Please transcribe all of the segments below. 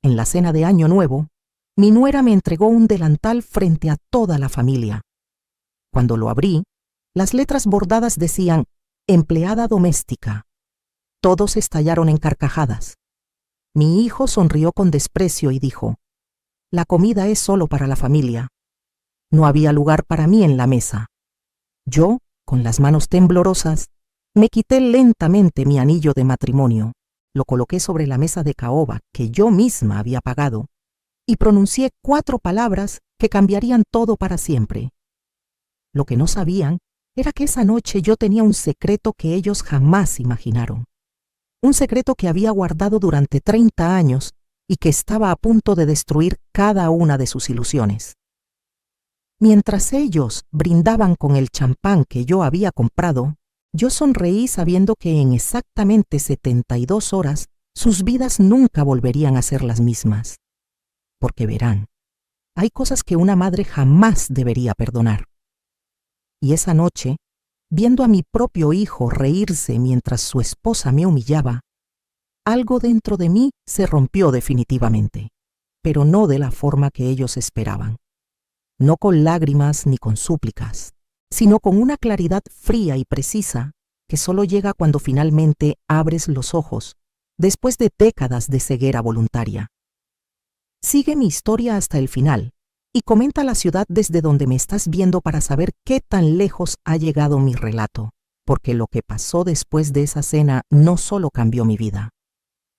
en la cena de Año Nuevo, mi nuera me entregó un delantal frente a toda la familia. Cuando lo abrí, las letras bordadas decían «Empleada doméstica». Todos estallaron en carcajadas. Mi hijo sonrió con desprecio y dijo: «La comida es solo para la familia». No había lugar para mí en la mesa. Yo, con las manos temblorosas, me quité lentamente mi anillo de matrimonio, lo coloqué sobre la mesa de caoba que yo misma había pagado y pronuncié 4 palabras que cambiarían todo para siempre. Lo que no sabían era que esa noche yo tenía un secreto que ellos jamás imaginaron. Un secreto que había guardado durante 30 años y que estaba a punto de destruir cada una de sus ilusiones. Mientras ellos brindaban con el champán que yo había comprado, yo sonreí sabiendo que en exactamente 72 horas sus vidas nunca volverían a ser las mismas. Porque verán, hay cosas que una madre jamás debería perdonar. Y esa noche, viendo a mi propio hijo reírse mientras su esposa me humillaba, algo dentro de mí se rompió definitivamente, pero no de la forma que ellos esperaban. No con lágrimas ni con súplicas, sino con una claridad fría y precisa que solo llega cuando finalmente abres los ojos, después de décadas de ceguera voluntaria. Sigue mi historia hasta el final y comenta la ciudad desde donde me estás viendo para saber qué tan lejos ha llegado mi relato, porque lo que pasó después de esa cena no solo cambió mi vida,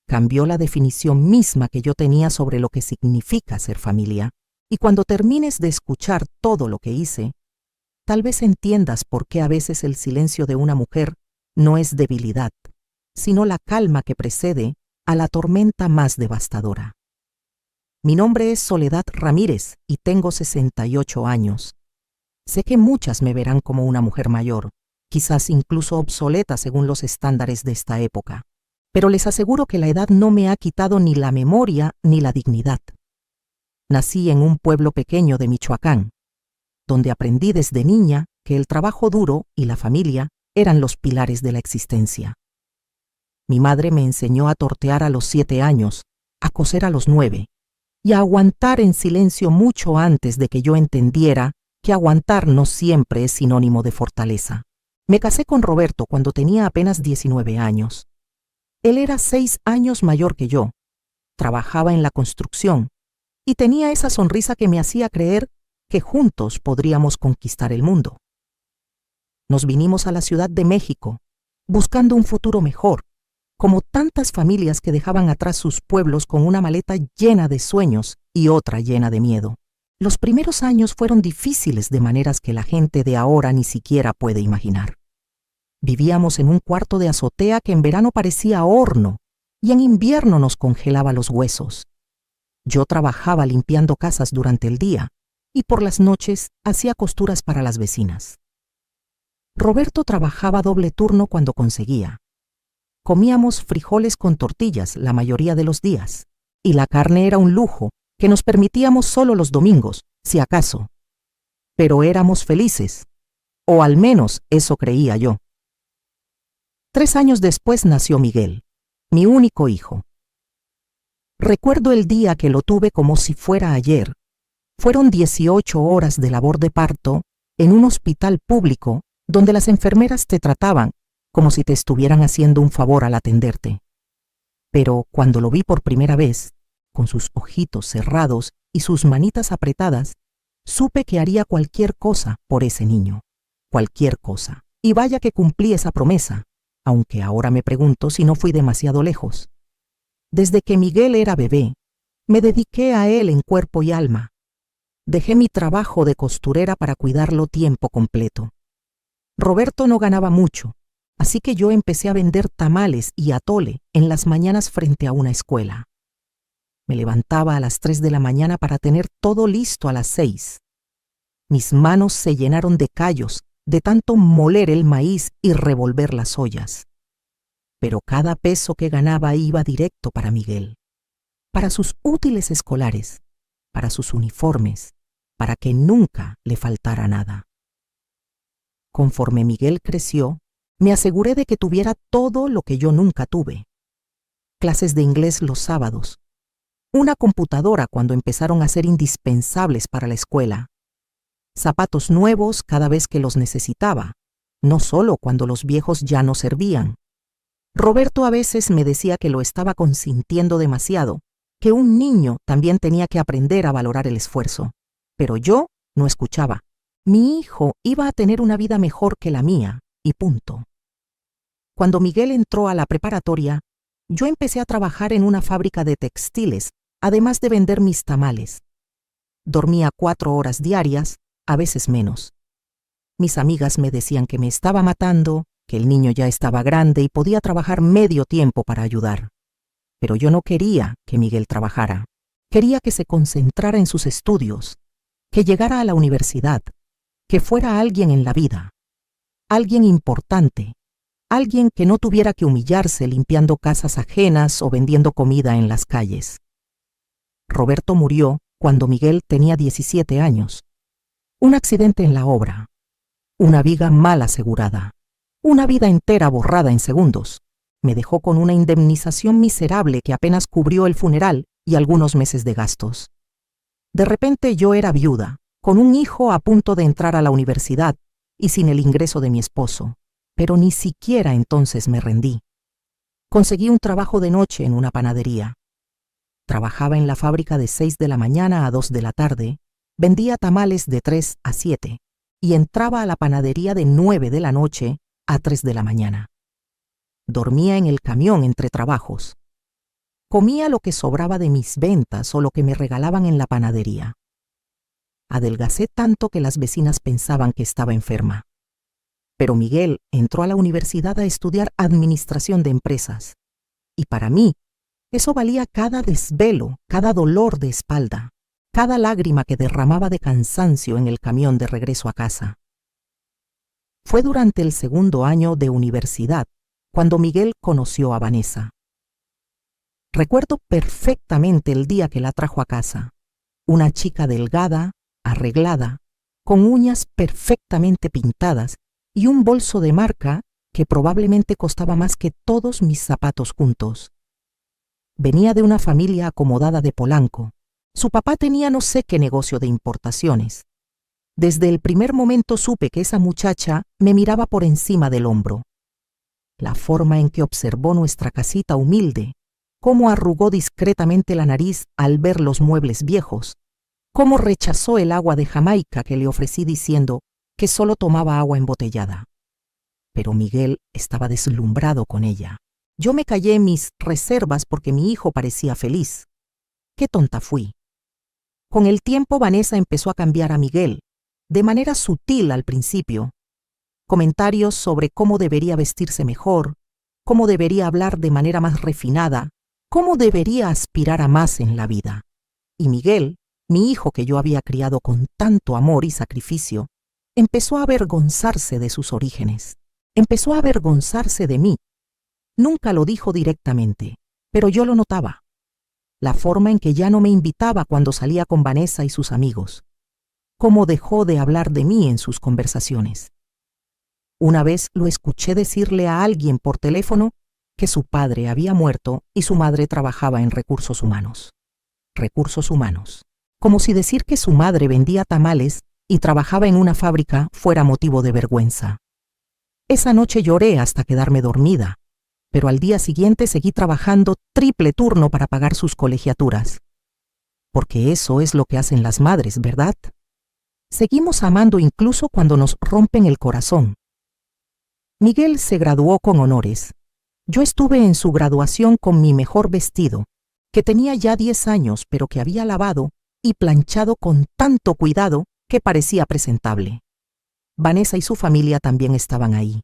cambió la definición misma que yo tenía sobre lo que significa ser familia. Y cuando termines de escuchar todo lo que hice, tal vez entiendas por qué a veces el silencio de una mujer no es debilidad, sino la calma que precede a la tormenta más devastadora. Mi nombre es Soledad Ramírez y tengo 68 años. Sé que muchas me verán como una mujer mayor, quizás incluso obsoleta según los estándares de esta época, pero les aseguro que la edad no me ha quitado ni la memoria ni la dignidad. Nací en un pueblo pequeño de Michoacán, donde aprendí desde niña que el trabajo duro y la familia eran los pilares de la existencia. Mi madre me enseñó a tortear a los 7 años, a coser a los 9 y a aguantar en silencio mucho antes de que yo entendiera que aguantar no siempre es sinónimo de fortaleza. Me casé con Roberto cuando tenía apenas 19 años. Él era 6 años mayor que yo, trabajaba en la construcción y tenía esa sonrisa que me hacía creer que juntos podríamos conquistar el mundo. Nos vinimos a la Ciudad de México, buscando un futuro mejor, como tantas familias que dejaban atrás sus pueblos con una maleta llena de sueños y otra llena de miedo. Los primeros años fueron difíciles de maneras que la gente de ahora ni siquiera puede imaginar. Vivíamos en un cuarto de azotea que en verano parecía horno y en invierno nos congelaba los huesos. Yo trabajaba limpiando casas durante el día y por las noches hacía costuras para las vecinas. Roberto trabajaba doble turno cuando conseguía. Comíamos frijoles con tortillas la mayoría de los días y la carne era un lujo que nos permitíamos solo los domingos, si acaso. Pero éramos felices, o al menos eso creía yo. 3 años después nació Miguel, mi único hijo. Recuerdo el día que lo tuve como si fuera ayer. Fueron 18 horas de labor de parto en un hospital público donde las enfermeras te trataban como si te estuvieran haciendo un favor al atenderte. Pero cuando lo vi por primera vez, con sus ojitos cerrados y sus manitas apretadas, supe que haría cualquier cosa por ese niño. Cualquier cosa. Y vaya que cumplí esa promesa, aunque ahora me pregunto si no fui demasiado lejos. Desde que Miguel era bebé, me dediqué a él en cuerpo y alma. Dejé mi trabajo de costurera para cuidarlo tiempo completo. Roberto no ganaba mucho, así que yo empecé a vender tamales y atole en las mañanas frente a una escuela. Me levantaba a las 3 de la mañana para tener todo listo a las 6. Mis manos se llenaron de callos de tanto moler el maíz y revolver las ollas. Pero cada peso que ganaba iba directo para Miguel, para sus útiles escolares, para sus uniformes, para que nunca le faltara nada. Conforme Miguel creció, me aseguré de que tuviera todo lo que yo nunca tuve. Clases de inglés los sábados, una computadora cuando empezaron a ser indispensables para la escuela, zapatos nuevos cada vez que los necesitaba, no solo cuando los viejos ya no servían. Roberto a veces me decía que lo estaba consintiendo demasiado, que un niño también tenía que aprender a valorar el esfuerzo. Pero yo no escuchaba. Mi hijo iba a tener una vida mejor que la mía, y punto. Cuando Miguel entró a la preparatoria, yo empecé a trabajar en una fábrica de textiles, además de vender mis tamales. Dormía 4 horas diarias, a veces menos. Mis amigas me decían que me estaba matando, que el niño ya estaba grande y podía trabajar medio tiempo para ayudar. Pero yo no quería que Miguel trabajara. Quería que se concentrara en sus estudios, que llegara a la universidad, que fuera alguien en la vida, alguien importante, alguien que no tuviera que humillarse limpiando casas ajenas o vendiendo comida en las calles. Roberto murió cuando Miguel tenía 17 años. Un accidente en la obra, una viga mal asegurada, una vida entera borrada en segundos. Me dejó con una indemnización miserable que apenas cubrió el funeral y algunos meses de gastos. De repente yo era viuda, con un hijo a punto de entrar a la universidad y sin el ingreso de mi esposo, pero ni siquiera entonces me rendí. Conseguí un trabajo de noche en una panadería. Trabajaba en la fábrica de 6 de la mañana a 2 de la tarde, vendía tamales de 3 a 7 y entraba a la panadería de 9 de la noche a 3 de la mañana. Dormía en el camión entre trabajos. Comía lo que sobraba de mis ventas o lo que me regalaban en la panadería. Adelgacé tanto que las vecinas pensaban que estaba enferma. Pero Miguel entró a la universidad a estudiar administración de empresas. Y para mí, eso valía cada desvelo, cada dolor de espalda, cada lágrima que derramaba de cansancio en el camión de regreso a casa. Fue durante el segundo año de universidad cuando Miguel conoció a Vanessa. Recuerdo perfectamente el día que la trajo a casa. Una chica delgada, arreglada, con uñas perfectamente pintadas y un bolso de marca que probablemente costaba más que todos mis zapatos juntos. Venía de una familia acomodada de Polanco. Su papá tenía no sé qué negocio de importaciones. Desde el primer momento supe que esa muchacha me miraba por encima del hombro. La forma en que observó nuestra casita humilde, cómo arrugó discretamente la nariz al ver los muebles viejos, cómo rechazó el agua de Jamaica que le ofrecí diciendo que solo tomaba agua embotellada. Pero Miguel estaba deslumbrado con ella. Yo me callé mis reservas porque mi hijo parecía feliz. Qué tonta fui. Con el tiempo Vanessa empezó a cambiar a Miguel, de manera sutil al principio. Comentarios sobre cómo debería vestirse mejor, cómo debería hablar de manera más refinada, cómo debería aspirar a más en la vida. Y Miguel, mi hijo que yo había criado con tanto amor y sacrificio, empezó a avergonzarse de sus orígenes. Empezó a avergonzarse de mí. Nunca lo dijo directamente, pero yo lo notaba. La forma en que ya no me invitaba cuando salía con Vanessa y sus amigos. Cómo dejó de hablar de mí en sus conversaciones. Una vez lo escuché decirle a alguien por teléfono que su padre había muerto y su madre trabajaba en recursos humanos. Recursos humanos. Como si decir que su madre vendía tamales y trabajaba en una fábrica fuera motivo de vergüenza. Esa noche lloré hasta quedarme dormida, pero al día siguiente seguí trabajando triple turno para pagar sus colegiaturas. Porque eso es lo que hacen las madres, ¿verdad? Seguimos amando incluso cuando nos rompen el corazón. Miguel se graduó con honores. Yo estuve en su graduación con mi mejor vestido, que tenía ya 10 años, pero que había lavado y planchado con tanto cuidado que parecía presentable. Vanessa y su familia también estaban ahí.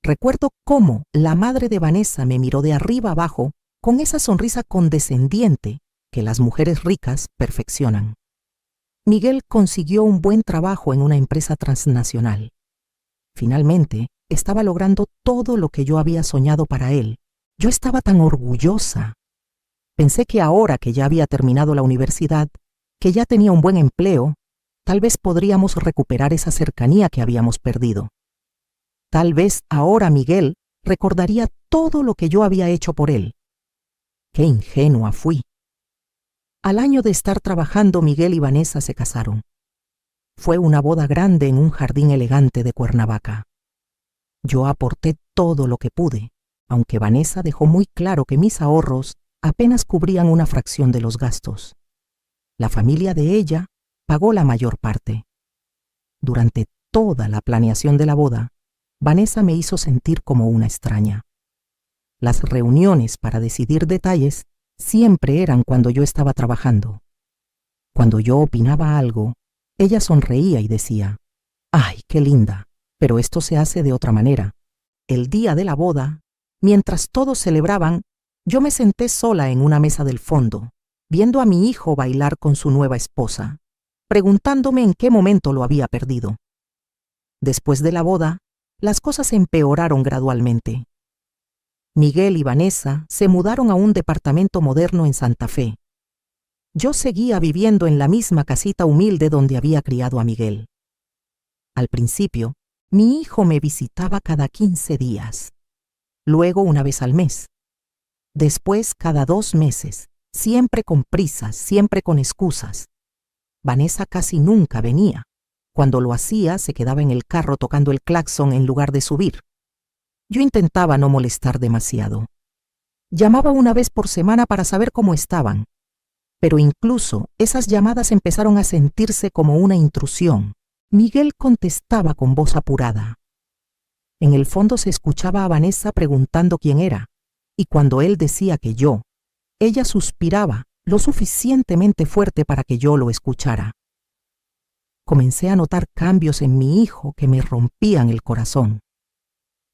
Recuerdo cómo la madre de Vanessa me miró de arriba abajo con esa sonrisa condescendiente que las mujeres ricas perfeccionan. Miguel consiguió un buen trabajo en una empresa transnacional. Finalmente, estaba logrando todo lo que yo había soñado para él. Yo estaba tan orgullosa. Pensé que ahora que ya había terminado la universidad, que ya tenía un buen empleo, tal vez podríamos recuperar esa cercanía que habíamos perdido. Tal vez ahora Miguel recordaría todo lo que yo había hecho por él. Qué ingenua fui. Al año de estar trabajando, Miguel y Vanessa se casaron. Fue una boda grande en un jardín elegante de Cuernavaca. Yo aporté todo lo que pude, aunque Vanessa dejó muy claro que mis ahorros apenas cubrían una fracción de los gastos. La familia de ella pagó la mayor parte. Durante toda la planeación de la boda, Vanessa me hizo sentir como una extraña. Las reuniones para decidir detalles siempre eran cuando yo estaba trabajando. Cuando yo opinaba algo, ella sonreía y decía: «¡Ay, qué linda! Pero esto se hace de otra manera». El día de la boda, mientras todos celebraban, yo me senté sola en una mesa del fondo, viendo a mi hijo bailar con su nueva esposa, preguntándome en qué momento lo había perdido. Después de la boda, las cosas empeoraron gradualmente. Miguel y Vanessa se mudaron a un departamento moderno en Santa Fe. Yo seguía viviendo en la misma casita humilde donde había criado a Miguel. Al principio, mi hijo me visitaba cada 15 días, luego una vez al mes, después cada 2 meses, siempre con prisas, siempre con excusas. Vanessa casi nunca venía. Cuando lo hacía, se quedaba en el carro tocando el claxon en lugar de subir. Yo intentaba no molestar demasiado. Llamaba una vez por semana para saber cómo estaban, pero incluso esas llamadas empezaron a sentirse como una intrusión. Miguel contestaba con voz apurada. En el fondo se escuchaba a Vanessa preguntando quién era, y cuando él decía que yo, ella suspiraba lo suficientemente fuerte para que yo lo escuchara. Comencé a notar cambios en mi hijo que me rompían el corazón.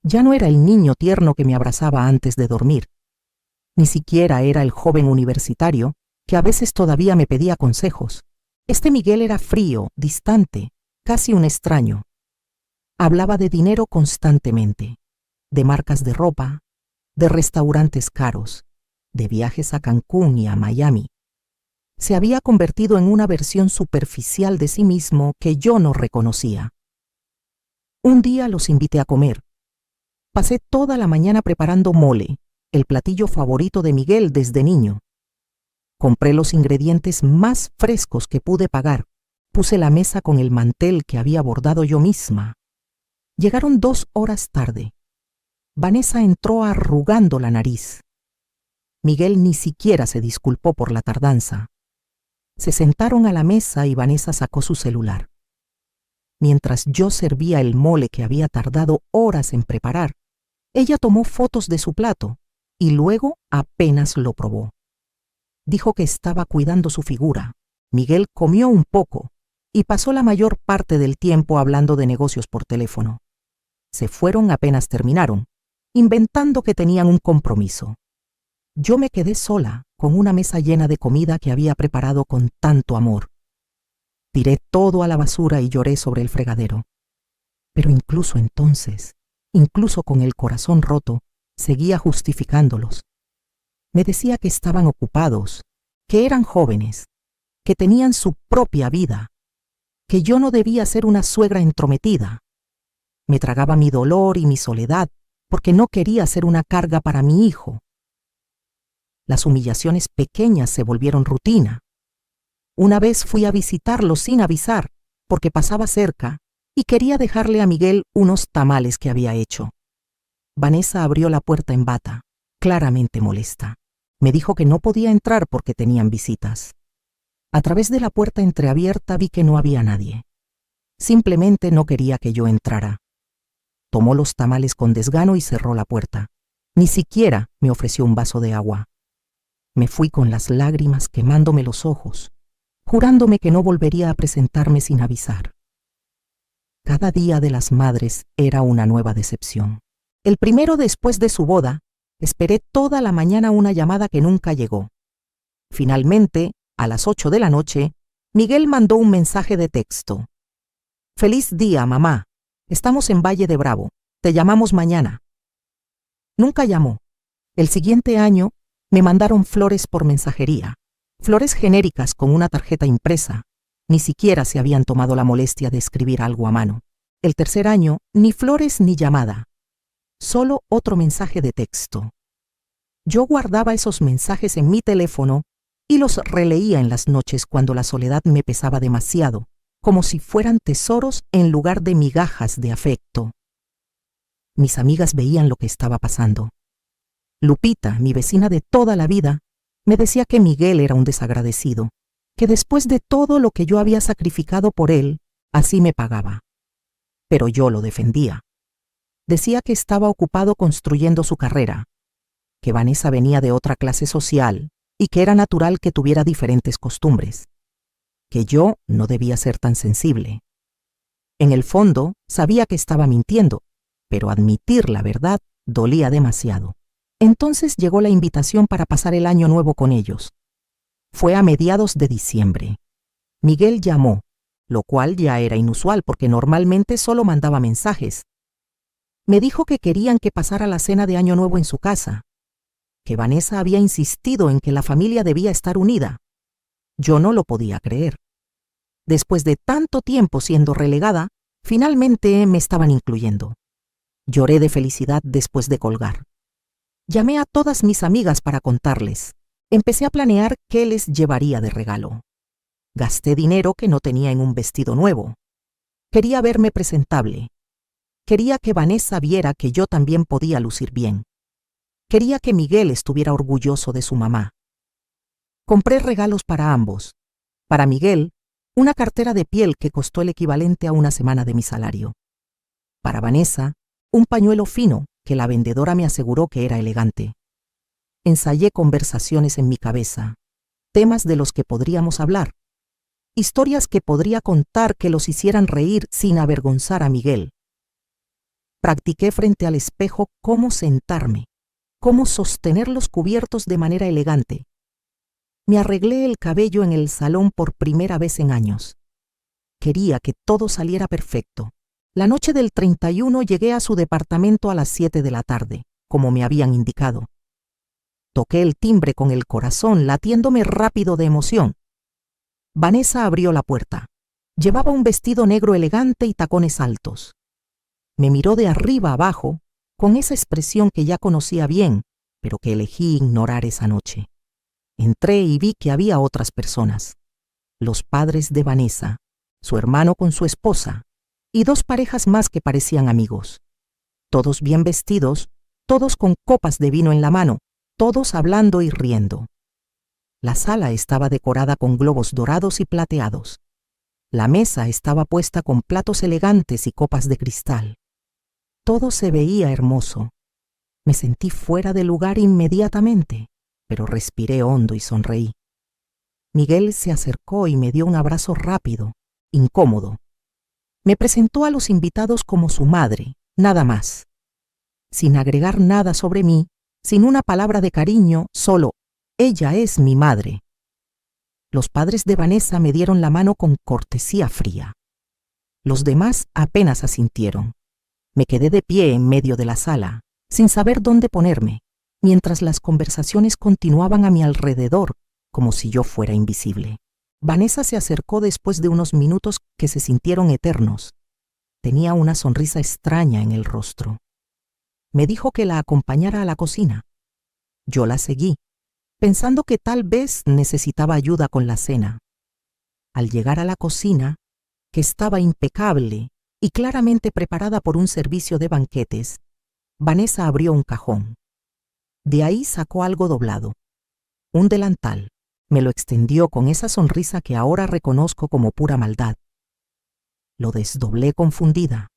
Ya no era el niño tierno que me abrazaba antes de dormir. Ni siquiera era el joven universitario que a veces todavía me pedía consejos. Este Miguel era frío, distante, casi un extraño. Hablaba de dinero constantemente, de marcas de ropa, de restaurantes caros, de viajes a Cancún y a Miami. Se había convertido en una versión superficial de sí mismo que yo no reconocía. Un día los invité a comer. Pasé toda la mañana preparando mole, el platillo favorito de Miguel desde niño. Compré los ingredientes más frescos que pude pagar. Puse la mesa con el mantel que había bordado yo misma. Llegaron 2 horas tarde. Vanessa entró arrugando la nariz. Miguel ni siquiera se disculpó por la tardanza. Se sentaron a la mesa y Vanessa sacó su celular. Mientras yo servía el mole que había tardado horas en preparar, ella tomó fotos de su plato y luego apenas lo probó. Dijo que estaba cuidando su figura. Miguel comió un poco y pasó la mayor parte del tiempo hablando de negocios por teléfono. Se fueron apenas terminaron, inventando que tenían un compromiso. Yo me quedé sola con una mesa llena de comida que había preparado con tanto amor. Tiré todo a la basura y lloré sobre el fregadero. Pero incluso entonces, incluso con el corazón roto, seguía justificándolos. Me decía que estaban ocupados, que eran jóvenes, que tenían su propia vida, que yo no debía ser una suegra entrometida. Me tragaba mi dolor y mi soledad porque no quería ser una carga para mi hijo. Las humillaciones pequeñas se volvieron rutina. Una vez fui a visitarlo sin avisar, porque pasaba cerca y quería dejarle a Miguel unos tamales que había hecho. Vanessa abrió la puerta en bata, claramente molesta. Me dijo que no podía entrar porque tenían visitas. A través de la puerta entreabierta vi que no había nadie. Simplemente no quería que yo entrara. Tomó los tamales con desgano y cerró la puerta. Ni siquiera me ofreció un vaso de agua. Me fui con las lágrimas quemándome los ojos, jurándome que no volvería a presentarme sin avisar. Cada día de las madres era una nueva decepción. El primero después de su boda, esperé toda la mañana una llamada que nunca llegó. Finalmente, a las 8 de la noche, Miguel mandó un mensaje de texto. «Feliz día, mamá. Estamos en Valle de Bravo. Te llamamos mañana». Nunca llamó. El siguiente año, me mandaron flores por mensajería. Flores genéricas con una tarjeta impresa. Ni siquiera se habían tomado la molestia de escribir algo a mano. El tercer año, ni flores ni llamada. Solo otro mensaje de texto. Yo guardaba esos mensajes en mi teléfono y los releía en las noches cuando la soledad me pesaba demasiado, como si fueran tesoros en lugar de migajas de afecto. Mis amigas veían lo que estaba pasando. Lupita, mi vecina de toda la vida, me decía que Miguel era un desagradecido, que después de todo lo que yo había sacrificado por él, así me pagaba. Pero yo lo defendía. Decía que estaba ocupado construyendo su carrera, que Vanessa venía de otra clase social y que era natural que tuviera diferentes costumbres, que yo no debía ser tan sensible. En el fondo, sabía que estaba mintiendo, pero admitir la verdad dolía demasiado. Entonces llegó la invitación para pasar el año nuevo con ellos. Fue a mediados de diciembre. Miguel llamó, lo cual ya era inusual porque normalmente solo mandaba mensajes. Me dijo que querían que pasara la cena de Año Nuevo en su casa, que Vanessa había insistido en que la familia debía estar unida. Yo no lo podía creer. Después de tanto tiempo siendo relegada, finalmente me estaban incluyendo. Lloré de felicidad después de colgar. Llamé a todas mis amigas para contarles. Empecé a planear qué les llevaría de regalo. Gasté dinero que no tenía en un vestido nuevo. Quería verme presentable. Quería que Vanessa viera que yo también podía lucir bien. Quería que Miguel estuviera orgulloso de su mamá. Compré regalos para ambos. Para Miguel, una cartera de piel que costó el equivalente a una semana de mi salario. Para Vanessa, un pañuelo fino que la vendedora me aseguró que era elegante. Ensayé conversaciones en mi cabeza, temas de los que podríamos hablar, historias que podría contar que los hicieran reír sin avergonzar a Miguel. Practiqué frente al espejo cómo sentarme, cómo sostener los cubiertos de manera elegante. Me arreglé el cabello en el salón por primera vez en años. Quería que todo saliera perfecto. La noche del 31 llegué a su departamento a las 7 de la tarde, como me habían indicado. Toqué el timbre con el corazón latiéndome rápido de emoción. Vanessa abrió la puerta. Llevaba un vestido negro elegante y tacones altos. Me miró de arriba abajo, con esa expresión que ya conocía bien, pero que elegí ignorar esa noche. Entré y vi que había otras personas. Los padres de Vanessa, su hermano con su esposa, y dos parejas más que parecían amigos. Todos bien vestidos, todos con copas de vino en la mano, todos hablando y riendo. La sala estaba decorada con globos dorados y plateados. La mesa estaba puesta con platos elegantes y copas de cristal. Todo se veía hermoso. Me sentí fuera de lugar inmediatamente, pero respiré hondo y sonreí. Miguel se acercó y me dio un abrazo rápido, incómodo. Me presentó a los invitados como su madre, nada más. Sin agregar nada sobre mí, sin una palabra de cariño, solo, ella es mi madre. Los padres de Vanessa me dieron la mano con cortesía fría. Los demás apenas asintieron. Me quedé de pie en medio de la sala, sin saber dónde ponerme, mientras las conversaciones continuaban a mi alrededor, como si yo fuera invisible. Vanessa se acercó después de unos minutos que se sintieron eternos. Tenía una sonrisa extraña en el rostro. Me dijo que la acompañara a la cocina. Yo la seguí, pensando que tal vez necesitaba ayuda con la cena. Al llegar a la cocina, que estaba impecable y claramente preparada por un servicio de banquetes, Vanessa abrió un cajón. De ahí sacó algo doblado, un delantal. Me lo extendió con esa sonrisa que ahora reconozco como pura maldad. Lo desdoblé confundida.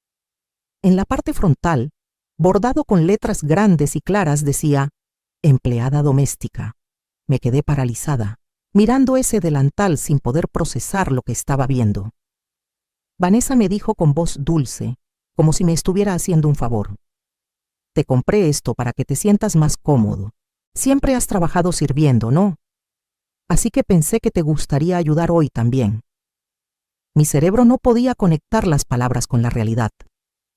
En la parte frontal, bordado con letras grandes y claras, decía «Empleada doméstica». Me quedé paralizada, mirando ese delantal sin poder procesar lo que estaba viendo. Vanessa me dijo con voz dulce, como si me estuviera haciendo un favor. «Te compré esto para que te sientas más cómodo. Siempre has trabajado sirviendo, ¿no? Así que pensé que te gustaría ayudar hoy también». Mi cerebro no podía conectar las palabras con la realidad.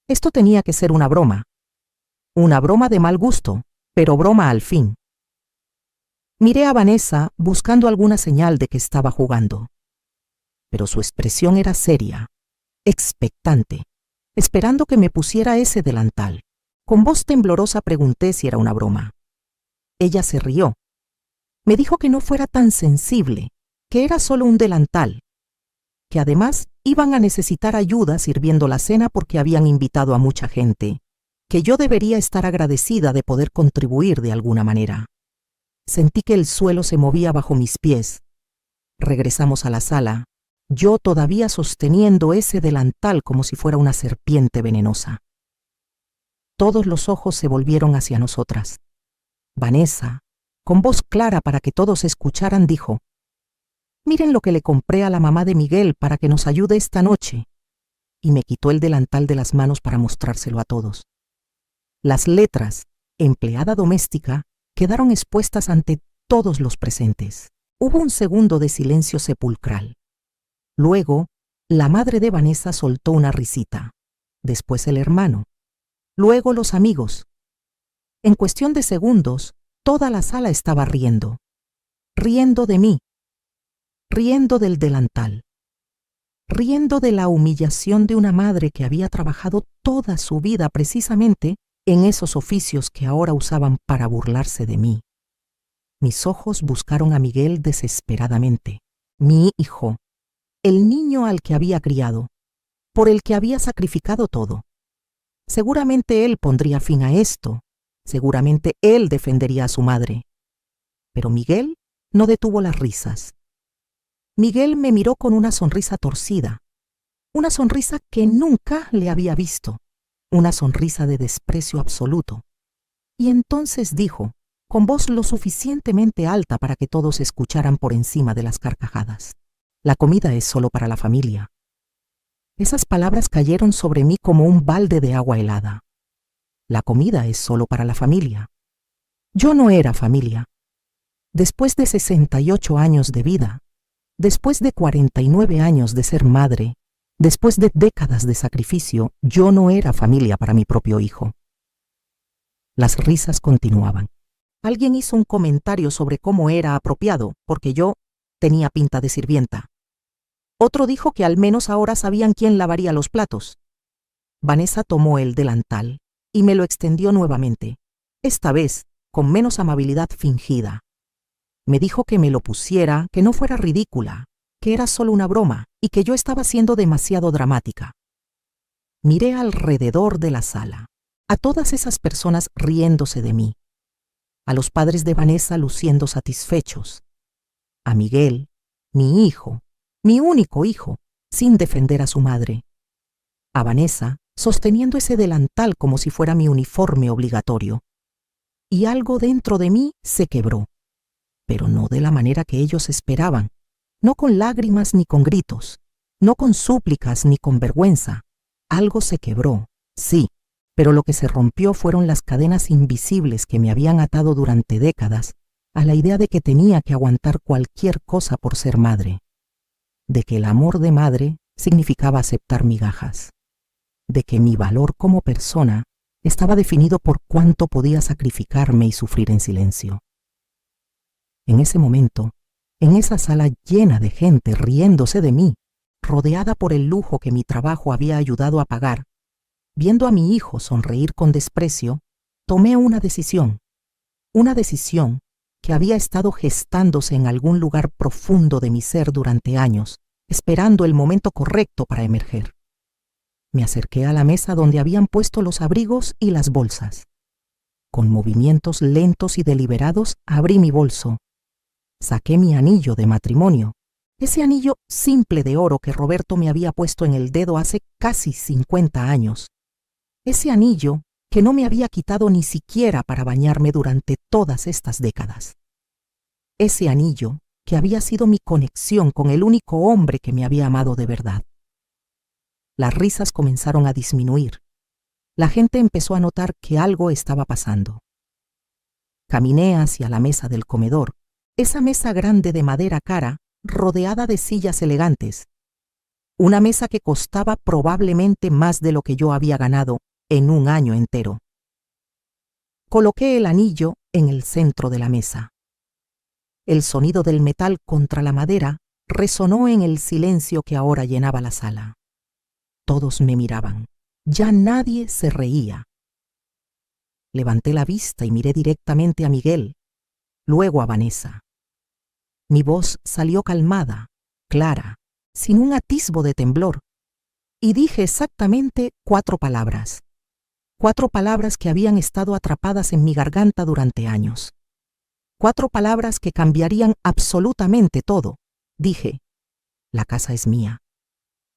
Esto tenía que ser una broma. Una broma de mal gusto, pero broma al fin. Miré a Vanessa buscando alguna señal de que estaba jugando. Pero su expresión era seria, expectante, esperando que me pusiera ese delantal. Con voz temblorosa pregunté si era una broma. Ella se rió. Me dijo que no fuera tan sensible, que era solo un delantal, que además iban a necesitar ayuda sirviendo la cena porque habían invitado a mucha gente, que yo debería estar agradecida de poder contribuir de alguna manera. Sentí que el suelo se movía bajo mis pies. Regresamos a la sala, yo todavía sosteniendo ese delantal como si fuera una serpiente venenosa. Todos los ojos se volvieron hacia nosotras. Vanessa, con voz clara para que todos escucharan, dijo: «Miren lo que le compré a la mamá de Miguel para que nos ayude esta noche», y me quitó el delantal de las manos para mostrárselo a todos. Las letras «empleada doméstica» quedaron expuestas ante todos los presentes. Hubo un segundo de silencio sepulcral. Luego, la madre de Vanessa soltó una risita. Después el hermano. Luego los amigos. En cuestión de segundos, toda la sala estaba riendo. Riendo de mí. Riendo del delantal. Riendo de la humillación de una madre que había trabajado toda su vida precisamente en esos oficios que ahora usaban para burlarse de mí. Mis ojos buscaron a Miguel desesperadamente. Mi hijo, el niño al que había criado, por el que había sacrificado todo. Seguramente él pondría fin a esto. Seguramente él defendería a su madre. Pero Miguel no detuvo las risas. Miguel me miró con una sonrisa torcida, una sonrisa que nunca le había visto, una sonrisa de desprecio absoluto. Y entonces dijo, con voz lo suficientemente alta para que todos escucharan por encima de las carcajadas: «La comida es solo para la familia». Esas palabras cayeron sobre mí como un balde de agua helada. La comida es solo para la familia. Yo no era familia. Después de 68 años de vida, después de 49 años de ser madre, después de décadas de sacrificio, yo no era familia para mi propio hijo. Las risas continuaban. Alguien hizo un comentario sobre cómo era apropiado, porque yo tenía pinta de sirvienta. Otro dijo que al menos ahora sabían quién lavaría los platos. Vanessa tomó el delantal y me lo extendió nuevamente, esta vez con menos amabilidad fingida. Me dijo que me lo pusiera, que no fuera ridícula, que era solo una broma y que yo estaba siendo demasiado dramática. Miré alrededor de la sala, a todas esas personas riéndose de mí, a los padres de Vanessa luciendo satisfechos, a Miguel, mi hijo, mi único hijo, sin defender a su madre, a Vanessa sosteniendo ese delantal como si fuera mi uniforme obligatorio. Y algo dentro de mí se quebró, pero no de la manera que ellos esperaban, no con lágrimas ni con gritos, no con súplicas ni con vergüenza. Algo se quebró, sí, pero lo que se rompió fueron las cadenas invisibles que me habían atado durante décadas a la idea de que tenía que aguantar cualquier cosa por ser madre, de que el amor de madre significaba aceptar migajas, de que mi valor como persona estaba definido por cuánto podía sacrificarme y sufrir en silencio. En ese momento, en esa sala llena de gente riéndose de mí, rodeada por el lujo que mi trabajo había ayudado a pagar, viendo a mi hijo sonreír con desprecio, tomé una decisión que había estado gestándose en algún lugar profundo de mi ser durante años, esperando el momento correcto para emerger. Me acerqué a la mesa donde habían puesto los abrigos y las bolsas. Con movimientos lentos y deliberados abrí mi bolso. Saqué mi anillo de matrimonio, ese anillo simple de oro que Roberto me había puesto en el dedo hace casi 50 años. Ese anillo que no me había quitado ni siquiera para bañarme durante todas estas décadas. Ese anillo que había sido mi conexión con el único hombre que me había amado de verdad. Las risas comenzaron a disminuir. La gente empezó a notar que algo estaba pasando. Caminé hacia la mesa del comedor, esa mesa grande de madera cara, rodeada de sillas elegantes. Una mesa que costaba probablemente más de lo que yo había ganado en un año entero. Coloqué el anillo en el centro de la mesa. El sonido del metal contra la madera resonó en el silencio que ahora llenaba la sala. Todos me miraban. Ya nadie se reía. Levanté la vista y miré directamente a Miguel, luego a Vanessa. Mi voz salió calmada, clara, sin un atisbo de temblor, y dije exactamente 4 palabras. 4 palabras que habían estado atrapadas en mi garganta durante años. 4 palabras que cambiarían absolutamente todo. Dije: la casa es mía.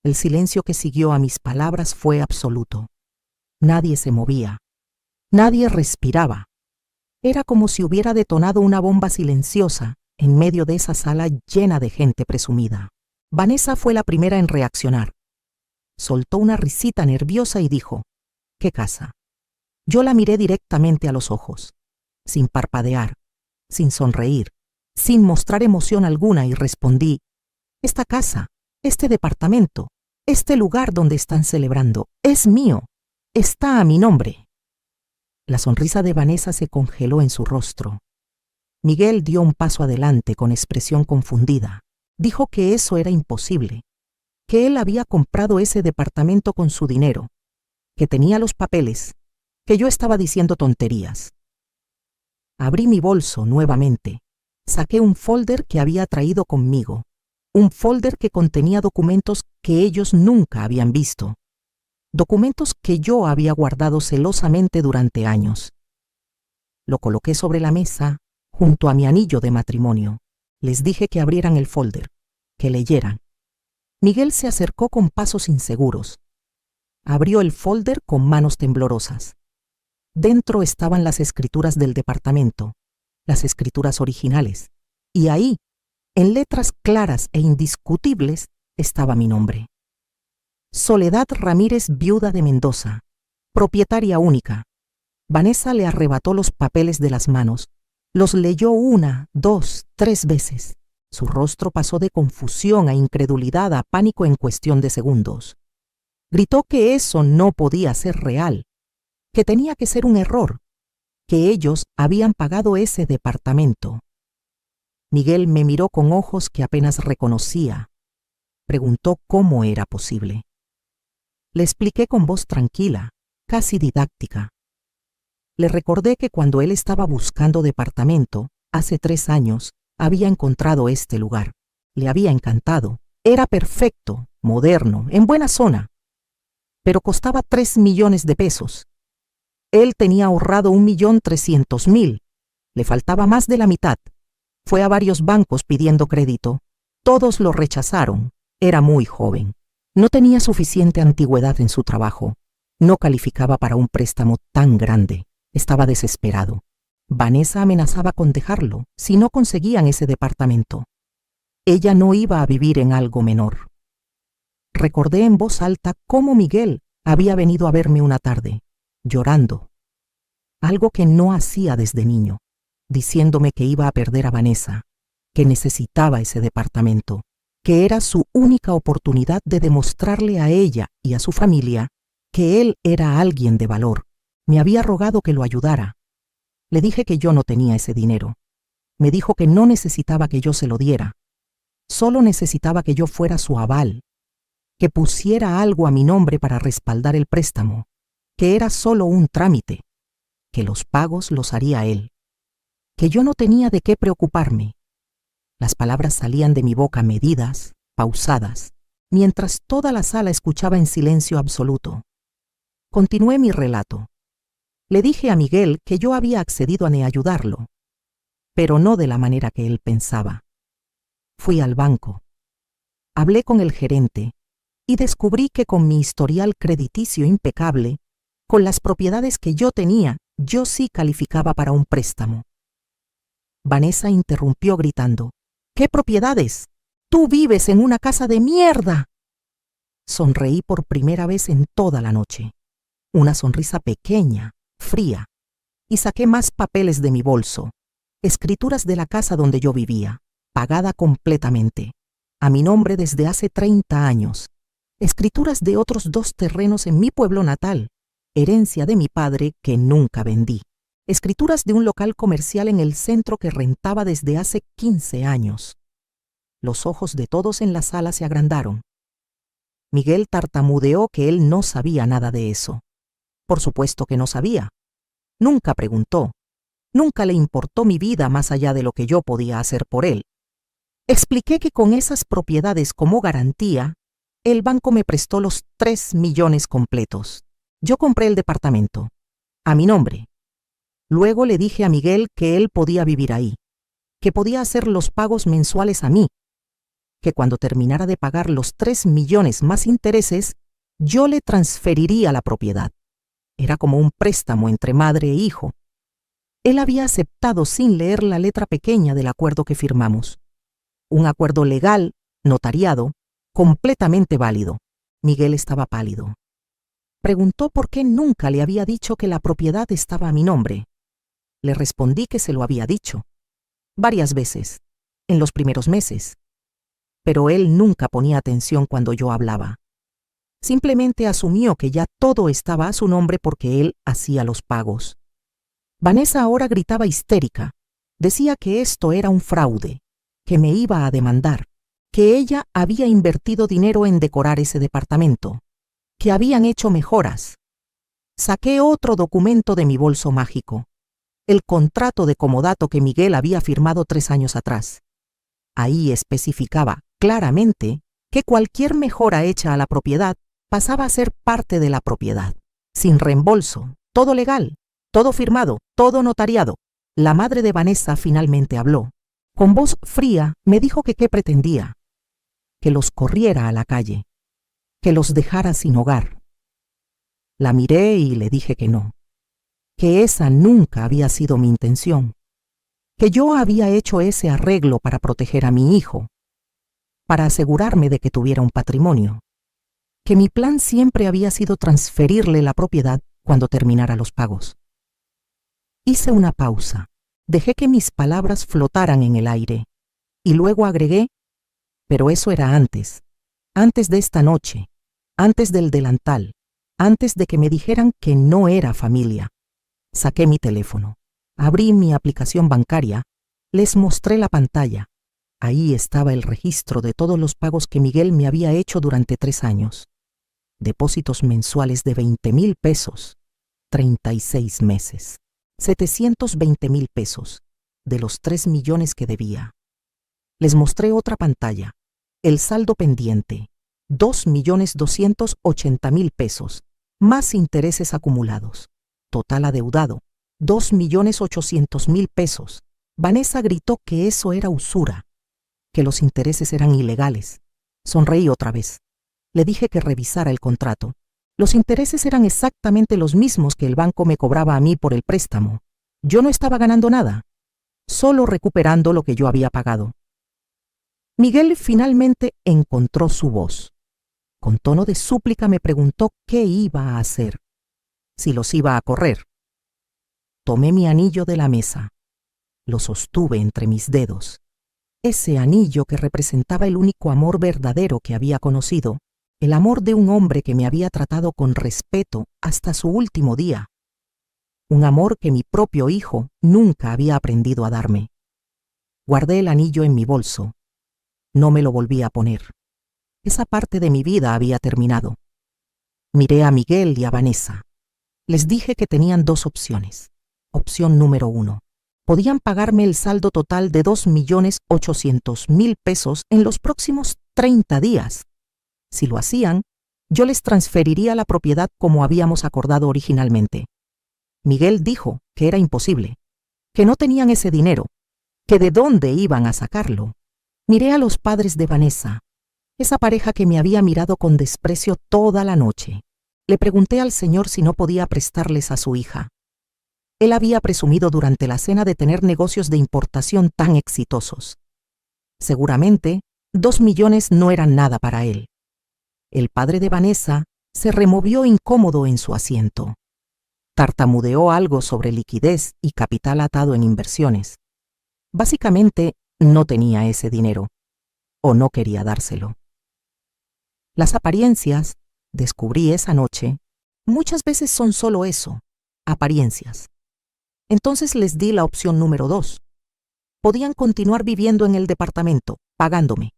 El silencio que siguió a mis palabras fue absoluto. Nadie se movía. Nadie respiraba. Era como si hubiera detonado una bomba silenciosa en medio de esa sala llena de gente presumida. Vanessa fue la primera en reaccionar. Soltó una risita nerviosa y dijo: ¿qué casa? Yo la miré directamente a los ojos, sin parpadear, sin sonreír, sin mostrar emoción alguna, y respondí: esta casa, este departamento, este lugar donde están celebrando, es mío, está a mi nombre. La sonrisa de Vanessa se congeló en su rostro. Miguel dio un paso adelante con expresión confundida. Dijo que eso era imposible, que él había comprado ese departamento con su dinero, que tenía los papeles, que yo estaba diciendo tonterías. Abrí mi bolso nuevamente, saqué un folder que había traído conmigo, un folder que contenía documentos que ellos nunca habían visto, documentos que yo había guardado celosamente durante años. Lo coloqué sobre la mesa, junto a mi anillo de matrimonio. Les dije que abrieran el folder, que leyeran. Miguel se acercó con pasos inseguros. Abrió el folder con manos temblorosas. Dentro estaban las escrituras del departamento, las escrituras originales, y ahí, en letras claras e indiscutibles, estaba mi nombre. Soledad Ramírez, viuda de Mendoza, propietaria única. Vanessa le arrebató los papeles de las manos. Los leyó 1, 2, 3 veces. Su rostro pasó de confusión a incredulidad a pánico en cuestión de segundos. Gritó que eso no podía ser real, que tenía que ser un error, que ellos habían pagado ese departamento. Miguel me miró con ojos que apenas reconocía. Preguntó cómo era posible. Le expliqué con voz tranquila, casi didáctica. Le recordé que cuando él estaba buscando departamento, hace 3 años, había encontrado este lugar. Le había encantado. Era perfecto, moderno, en buena zona. Pero costaba 3 millones de pesos. Él tenía ahorrado 1.300.000. Le faltaba más de la mitad. Fue a varios bancos pidiendo crédito. Todos lo rechazaron. Era muy joven. No tenía suficiente antigüedad en su trabajo. No calificaba para un préstamo tan grande. Estaba desesperado. Vanessa amenazaba con dejarlo si no conseguían ese departamento. Ella no iba a vivir en algo menor. Recordé en voz alta cómo Miguel había venido a verme una tarde, llorando. Algo que no hacía desde niño, diciéndome que iba a perder a Vanessa, que necesitaba ese departamento, que era su única oportunidad de demostrarle a ella y a su familia que él era alguien de valor. Me había rogado que lo ayudara. Le dije que yo no tenía ese dinero. Me dijo que no necesitaba que yo se lo diera. Solo necesitaba que yo fuera su aval, que pusiera algo a mi nombre para respaldar el préstamo, que era solo un trámite, que los pagos los haría él, que yo no tenía de qué preocuparme. Las palabras salían de mi boca medidas, pausadas, mientras toda la sala escuchaba en silencio absoluto. Continué mi relato. Le dije a Miguel que yo había accedido a ayudarlo, pero no de la manera que él pensaba. Fui al banco. Hablé con el gerente y descubrí que con mi historial crediticio impecable, con las propiedades que yo tenía, yo sí calificaba para un préstamo. Vanessa interrumpió gritando: ¿qué propiedades? ¡Tú vives en una casa de mierda! Sonreí por primera vez en toda la noche. Una sonrisa pequeña, fría, y saqué más papeles de mi bolso, escrituras de la casa donde yo vivía, pagada completamente, a mi nombre desde hace 30 años, escrituras de otros 2 terrenos en mi pueblo natal, herencia de mi padre que nunca vendí, escrituras de un local comercial en el centro que rentaba desde hace 15 años. Los ojos de todos en la sala se agrandaron. Miguel tartamudeó que él no sabía nada de eso. Por supuesto que no sabía. Nunca preguntó. Nunca le importó mi vida más allá de lo que yo podía hacer por él. Expliqué que con esas propiedades como garantía, el banco me prestó los 3 millones completos. Yo compré el departamento, a mi nombre. Luego le dije a Miguel que él podía vivir ahí, que podía hacer los pagos mensuales a mí, que cuando terminara de pagar los 3 millones más intereses, yo le transferiría la propiedad. Era como un préstamo entre madre e hijo. Él había aceptado sin leer la letra pequeña del acuerdo que firmamos. Un acuerdo legal, notariado, completamente válido. Miguel estaba pálido. Preguntó por qué nunca le había dicho que la propiedad estaba a mi nombre. Le respondí que se lo había dicho. Varias veces, en los primeros meses. Pero él nunca ponía atención cuando yo hablaba. Simplemente asumió que ya todo estaba a su nombre porque él hacía los pagos. Vanessa ahora gritaba histérica. Decía que esto era un fraude, que me iba a demandar, que ella había invertido dinero en decorar ese departamento, que habían hecho mejoras. Saqué otro documento de mi bolso mágico, el contrato de comodato que Miguel había firmado 3 años atrás. Ahí especificaba claramente que cualquier mejora hecha a la propiedad pasaba a ser parte de la propiedad, sin reembolso, todo legal, todo firmado, todo notariado. La madre de Vanessa finalmente habló. Con voz fría me dijo que qué pretendía, que los corriera a la calle, que los dejara sin hogar. La miré y le dije que no, que esa nunca había sido mi intención, que yo había hecho ese arreglo para proteger a mi hijo, para asegurarme de que tuviera un patrimonio, que mi plan siempre había sido transferirle la propiedad cuando terminara los pagos. Hice una pausa, dejé que mis palabras flotaran en el aire, y luego agregué, pero eso era antes de esta noche, antes del delantal, antes de que me dijeran que no era familia. Saqué mi teléfono, abrí mi aplicación bancaria, les mostré la pantalla. Ahí estaba el registro de todos los pagos que Miguel me había hecho durante 3 años. Depósitos mensuales de 20,000 pesos, 36 meses. 720,000 pesos, de los 3 millones que debía. Les mostré otra pantalla, el saldo pendiente, 2,280,000 pesos, más intereses acumulados. Total adeudado, 2,800,000 pesos. Vanessa gritó que eso era usura, que los intereses eran ilegales. Sonreí otra vez. Le dije que revisara el contrato. Los intereses eran exactamente los mismos que el banco me cobraba a mí por el préstamo. Yo no estaba ganando nada, solo recuperando lo que yo había pagado. Miguel finalmente encontró su voz. Con tono de súplica me preguntó qué iba a hacer, si los iba a correr. Tomé mi anillo de la mesa, lo sostuve entre mis dedos. Ese anillo que representaba el único amor verdadero que había conocido, el amor de un hombre que me había tratado con respeto hasta su último día. Un amor que mi propio hijo nunca había aprendido a darme. Guardé el anillo en mi bolso. No me lo volví a poner. Esa parte de mi vida había terminado. Miré a Miguel y a Vanessa. Les dije que tenían 2 opciones. Opción número 1. Podían pagarme el saldo total de 2,800,000 pesos en los próximos 30 días. Si lo hacían, yo les transferiría la propiedad como habíamos acordado originalmente. Miguel dijo que era imposible, que no tenían ese dinero, que de dónde iban a sacarlo. Miré a los padres de Vanessa, esa pareja que me había mirado con desprecio toda la noche. Le pregunté al señor si no podía prestarles a su hija. Él había presumido durante la cena de tener negocios de importación tan exitosos. Seguramente, 2 millones no eran nada para él. El padre de Vanessa se removió incómodo en su asiento. Tartamudeó algo sobre liquidez y capital atado en inversiones. Básicamente, no tenía ese dinero, o no quería dárselo. Las apariencias, descubrí esa noche, muchas veces son solo eso, apariencias. Entonces les di la opción número 2. Podían continuar viviendo en el departamento, pagándome.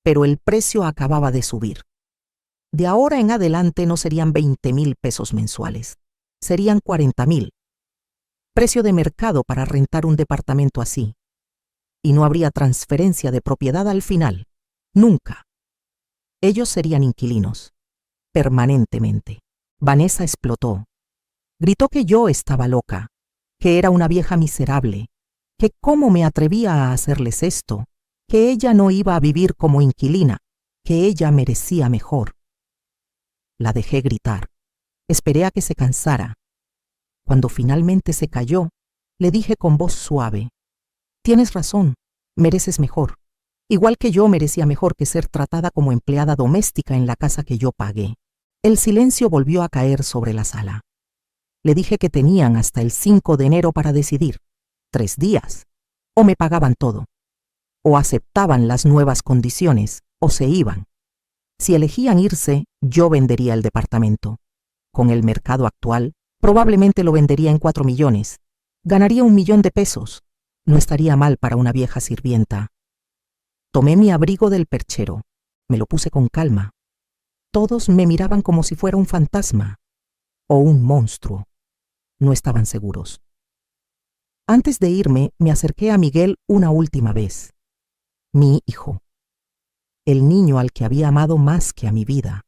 Pero el precio acababa de subir. De ahora en adelante no serían 20,000 pesos mensuales, serían 40,000. Precio de mercado para rentar un departamento así. y no habría transferencia de propiedad al final. Nunca. Ellos serían inquilinos. Permanentemente. Vanessa explotó. Gritó que yo estaba loca, que era una vieja miserable, que cómo me atrevía a hacerles esto, que ella no iba a vivir como inquilina, que ella merecía mejor. La dejé gritar. Esperé a que se cansara. Cuando finalmente se calló, le dije con voz suave: «Tienes razón, mereces mejor. Igual que yo merecía mejor que ser tratada como empleada doméstica en la casa que yo pagué». El silencio volvió a caer sobre la sala. Le dije que tenían hasta el 5 de enero para decidir. 3 días. O me pagaban todo. O aceptaban las nuevas condiciones, o se iban. Si elegían irse, yo vendería el departamento. Con el mercado actual, probablemente lo vendería en 4 millones. Ganaría 1 millón de pesos. No estaría mal para una vieja sirvienta. Tomé mi abrigo del perchero. Me lo puse con calma. Todos me miraban como si fuera un fantasma o un monstruo. No estaban seguros. Antes de irme, me acerqué a Miguel una última vez. Mi hijo. El niño al que había amado más que a mi vida.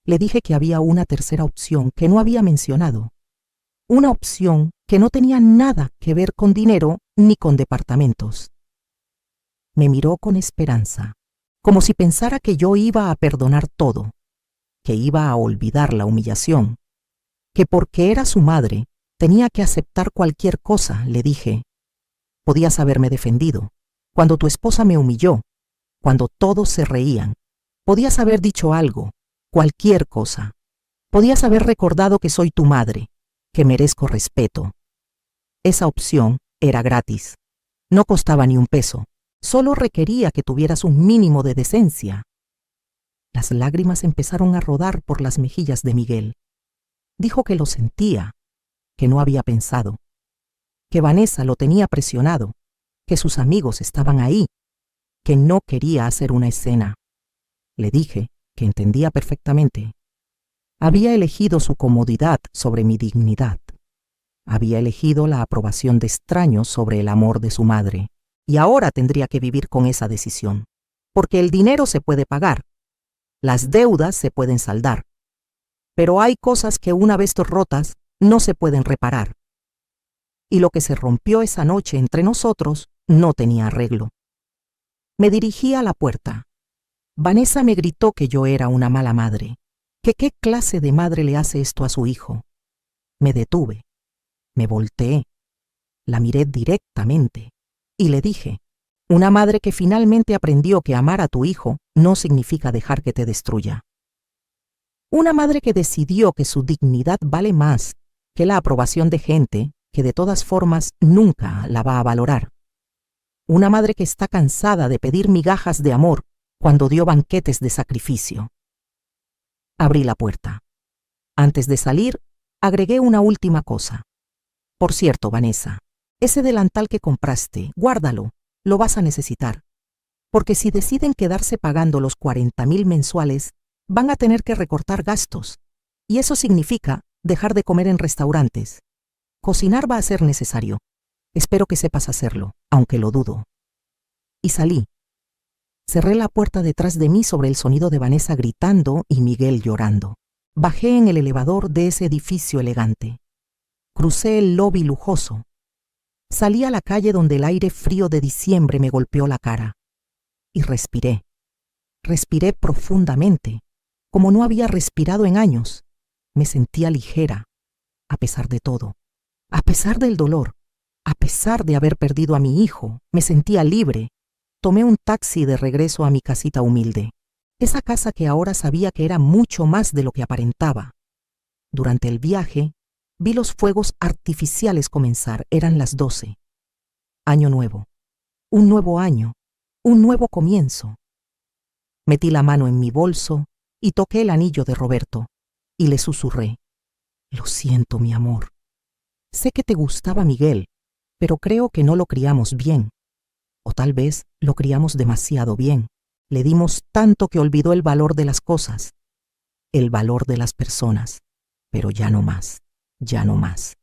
Le dije que había una tercera opción que no había mencionado. Una opción que no tenía nada que ver con dinero ni con departamentos. Me miró con esperanza, como si pensara que yo iba a perdonar todo, que iba a olvidar la humillación, que porque era su madre tenía que aceptar cualquier cosa. Le dije: podías haberme defendido. Cuando tu esposa me humilló, cuando todos se reían, podías haber dicho algo, cualquier cosa. Podías haber recordado que soy tu madre, que merezco respeto. Esa opción era gratis. No costaba ni un peso. Solo requería que tuvieras un mínimo de decencia. Las lágrimas empezaron a rodar por las mejillas de Miguel. Dijo que lo sentía, que no había pensado, que Vanessa lo tenía presionado, que sus amigos estaban ahí, que no quería hacer una escena. Le dije que entendía perfectamente. Había elegido su comodidad sobre mi dignidad. Había elegido la aprobación de extraños sobre el amor de su madre. Y ahora tendría que vivir con esa decisión. Porque el dinero se puede pagar. Las deudas se pueden saldar. Pero hay cosas que una vez rotas no se pueden reparar. Y lo que se rompió esa noche entre nosotros no tenía arreglo. Me dirigí a la puerta. Vanessa me gritó que yo era una mala madre, que qué clase de madre le hace esto a su hijo. Me detuve, me volteé, la miré directamente y le dije: una madre que finalmente aprendió que amar a tu hijo no significa dejar que te destruya. Una madre que decidió que su dignidad vale más que la aprobación de gente que de todas formas nunca la va a valorar. Una madre que está cansada de pedir migajas de amor cuando dio banquetes de sacrificio. Abrí la puerta. Antes de salir, agregué una última cosa. Por cierto, Vanessa, ese delantal que compraste, guárdalo, lo vas a necesitar. Porque si deciden quedarse pagando los 40,000 mensuales, van a tener que recortar gastos. Y eso significa dejar de comer en restaurantes. Cocinar va a ser necesario. Espero que sepas hacerlo, aunque lo dudo. Y salí. Cerré la puerta detrás de mí sobre el sonido de Vanessa gritando y Miguel llorando. Bajé en el elevador de ese edificio elegante. Crucé el lobby lujoso. Salí a la calle donde el aire frío de diciembre me golpeó la cara. Y respiré. Respiré profundamente, como no había respirado en años. Me sentía ligera, a pesar de todo. A pesar del dolor, a pesar de haber perdido a mi hijo, me sentía libre. Tomé un taxi de regreso a mi casita humilde. Esa casa que ahora sabía que era mucho más de lo que aparentaba. Durante el viaje, vi los fuegos artificiales comenzar. Eran las 12. Año nuevo. Un nuevo año. Un nuevo comienzo. Metí la mano en mi bolso y toqué el anillo de Roberto. Y le susurré: lo siento, mi amor. Sé que te gustaba Miguel, pero creo que no lo criamos bien. O tal vez lo criamos demasiado bien. Le dimos tanto que olvidó el valor de las cosas, el valor de las personas. Pero ya no más, ya no más.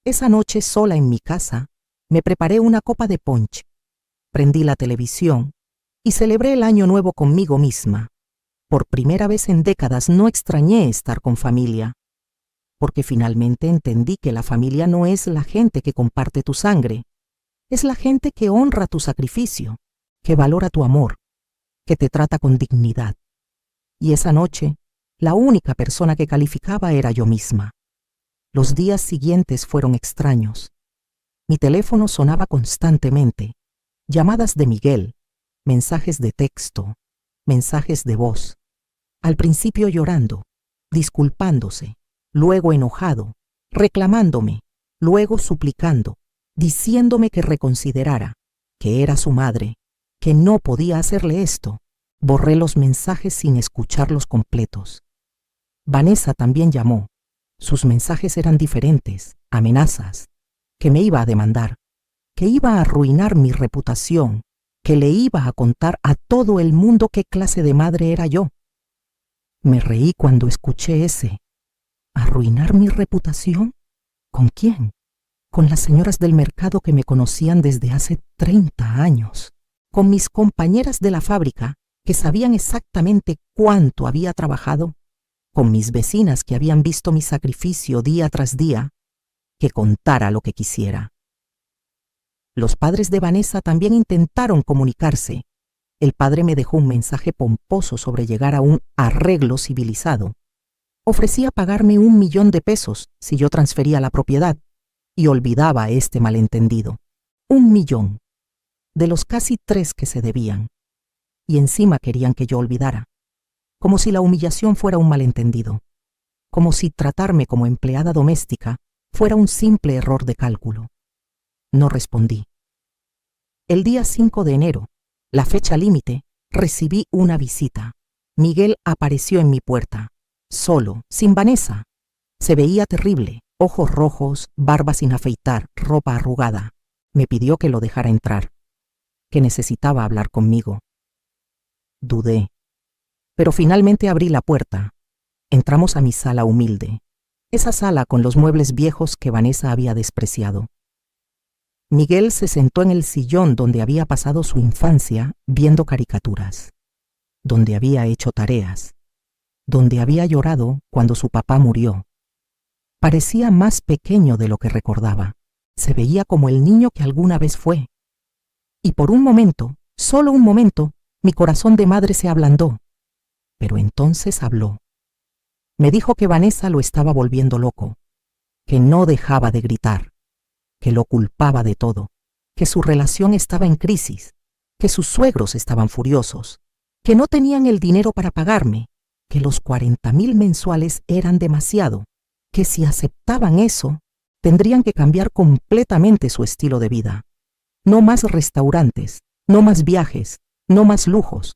Esa noche sola en mi casa, me preparé una copa de punch prendí la televisión y celebré el año nuevo conmigo misma. Por primera vez en décadas no extrañé estar con familia, porque finalmente entendí que la familia no es la gente que comparte tu sangre, es la gente que honra tu sacrificio, que valora tu amor, que te trata con dignidad. Y esa noche, la única persona que calificaba era yo misma. Los días siguientes fueron extraños. Mi teléfono sonaba constantemente, llamadas de Miguel, mensajes de texto, mensajes de voz. Al principio llorando, disculpándose, luego enojado, reclamándome, luego suplicando, diciéndome que reconsiderara, que era su madre, que no podía hacerle esto. Borré los mensajes sin escucharlos completos. Vanessa también llamó. Sus mensajes eran diferentes, amenazas, que me iba a demandar, que iba a arruinar mi reputación, que le iba a contar a todo el mundo qué clase de madre era yo. Me reí cuando escuché ese. ¿Arruinar mi reputación? ¿Con quién? Con las señoras del mercado que me conocían desde hace 30 años, con mis compañeras de la fábrica que sabían exactamente cuánto había trabajado, con mis vecinas que habían visto mi sacrificio día tras día, que contara lo que quisiera. Los padres de Vanessa también intentaron comunicarse. El padre me dejó un mensaje pomposo sobre llegar a un arreglo civilizado. Ofrecía pagarme 1 millón de pesos si yo transfería la propiedad y olvidaba este malentendido. 1 millón, de los casi 3 que se debían. Y encima querían que yo olvidara, como si la humillación fuera un malentendido, como si tratarme como empleada doméstica fuera un simple error de cálculo. No respondí. El día 5 de enero, la fecha límite, recibí una visita. Miguel apareció en mi puerta, solo, sin Vanessa. Se veía terrible, ojos rojos, barba sin afeitar, ropa arrugada. Me pidió que lo dejara entrar, que necesitaba hablar conmigo. Dudé, pero finalmente abrí la puerta. Entramos a mi sala humilde, esa sala con los muebles viejos que Vanessa había despreciado. Miguel se sentó en el sillón donde había pasado su infancia viendo caricaturas, donde había hecho tareas, donde había llorado cuando su papá murió. Parecía más pequeño de lo que recordaba. Se veía como el niño que alguna vez fue. Y por un momento, solo un momento, mi corazón de madre se ablandó. Pero entonces habló. Me dijo que Vanessa lo estaba volviendo loco, que no dejaba de gritar, que lo culpaba de todo, que su relación estaba en crisis, que sus suegros estaban furiosos, que no tenían el dinero para pagarme, que los 40,000 mensuales eran demasiado, que si aceptaban eso, tendrían que cambiar completamente su estilo de vida. No más restaurantes, no más viajes, no más lujos.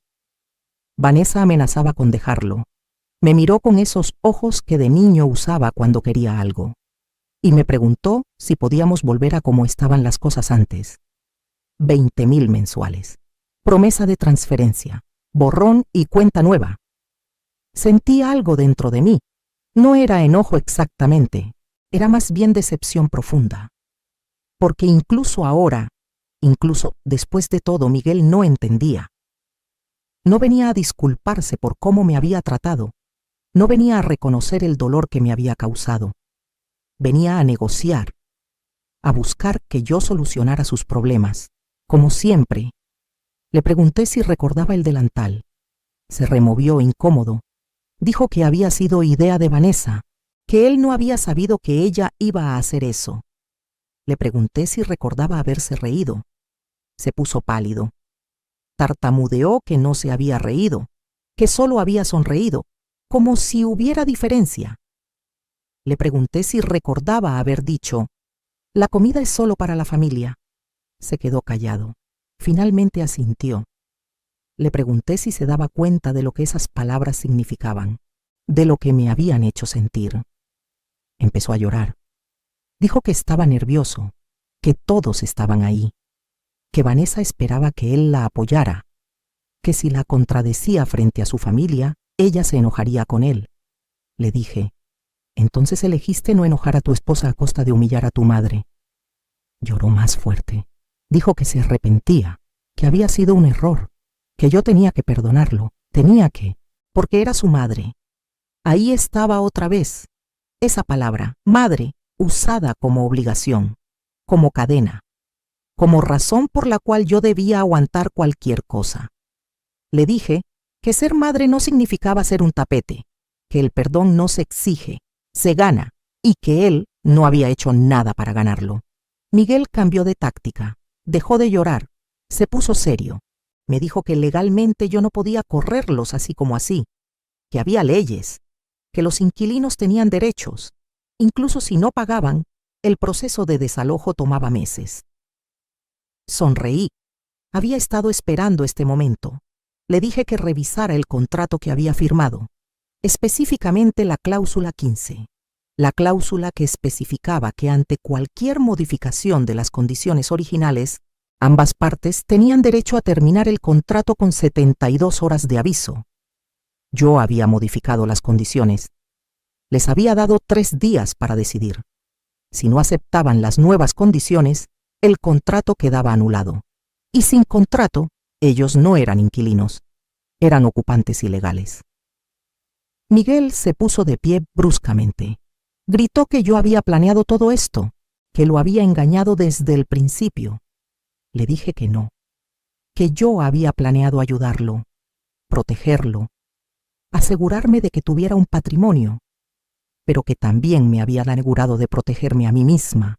Vanessa amenazaba con dejarlo. Me miró con esos ojos que de niño usaba cuando quería algo. Y me preguntó si podíamos volver a como estaban las cosas antes. 20,000 mensuales. Promesa de transferencia. Borrón y cuenta nueva. Sentí algo dentro de mí. No era enojo exactamente. Era más bien decepción profunda. Porque incluso ahora, incluso después de todo, Miguel no entendía. No venía a disculparse por cómo me había tratado. No venía a reconocer el dolor que me había causado. Venía a negociar, a buscar que yo solucionara sus problemas, como siempre. Le pregunté si recordaba el delantal. Se removió incómodo. Dijo que había sido idea de Vanessa, que él no había sabido que ella iba a hacer eso. Le pregunté si recordaba haberse reído. Se puso pálido. Tartamudeó que no se había reído, que solo había sonreído, como si hubiera diferencia. Le pregunté si recordaba haber dicho, «La comida es solo para la familia». Se quedó callado. Finalmente asintió. Le pregunté si se daba cuenta de lo que esas palabras significaban, de lo que me habían hecho sentir. Empezó a llorar. Dijo que estaba nervioso, que todos estaban ahí, que Vanessa esperaba que él la apoyara, que si la contradecía frente a su familia, ella se enojaría con él. Le dije, «Entonces elegiste no enojar a tu esposa a costa de humillar a tu madre». Lloró más fuerte. Dijo que se arrepentía, que había sido un error, que yo tenía que perdonarlo, porque era su madre. Ahí estaba otra vez, esa palabra, madre, usada como obligación, como cadena, como razón por la cual yo debía aguantar cualquier cosa. Le dije que ser madre no significaba ser un tapete, que el perdón no se exige, se gana, y que él no había hecho nada para ganarlo. Miguel cambió de táctica, dejó de llorar, se puso serio. Me dijo que legalmente yo no podía correrlos así como así, que había leyes, que los inquilinos tenían derechos. Incluso si no pagaban, el proceso de desalojo tomaba meses. Sonreí. Había estado esperando este momento. Le dije que revisara el contrato que había firmado, específicamente la cláusula 15, la cláusula que especificaba que ante cualquier modificación de las condiciones originales, ambas partes tenían derecho a terminar el contrato con 72 horas de aviso. Yo había modificado las condiciones. Les había dado 3 días para decidir. Si no aceptaban las nuevas condiciones, el contrato quedaba anulado. Y sin contrato, ellos no eran inquilinos, eran ocupantes ilegales. Miguel se puso de pie bruscamente. Gritó que yo había planeado todo esto, que lo había engañado desde el principio. Le dije que no, que yo había planeado ayudarlo, protegerlo, asegurarme de que tuviera un patrimonio, pero que también me había asegurado de protegerme a mí misma.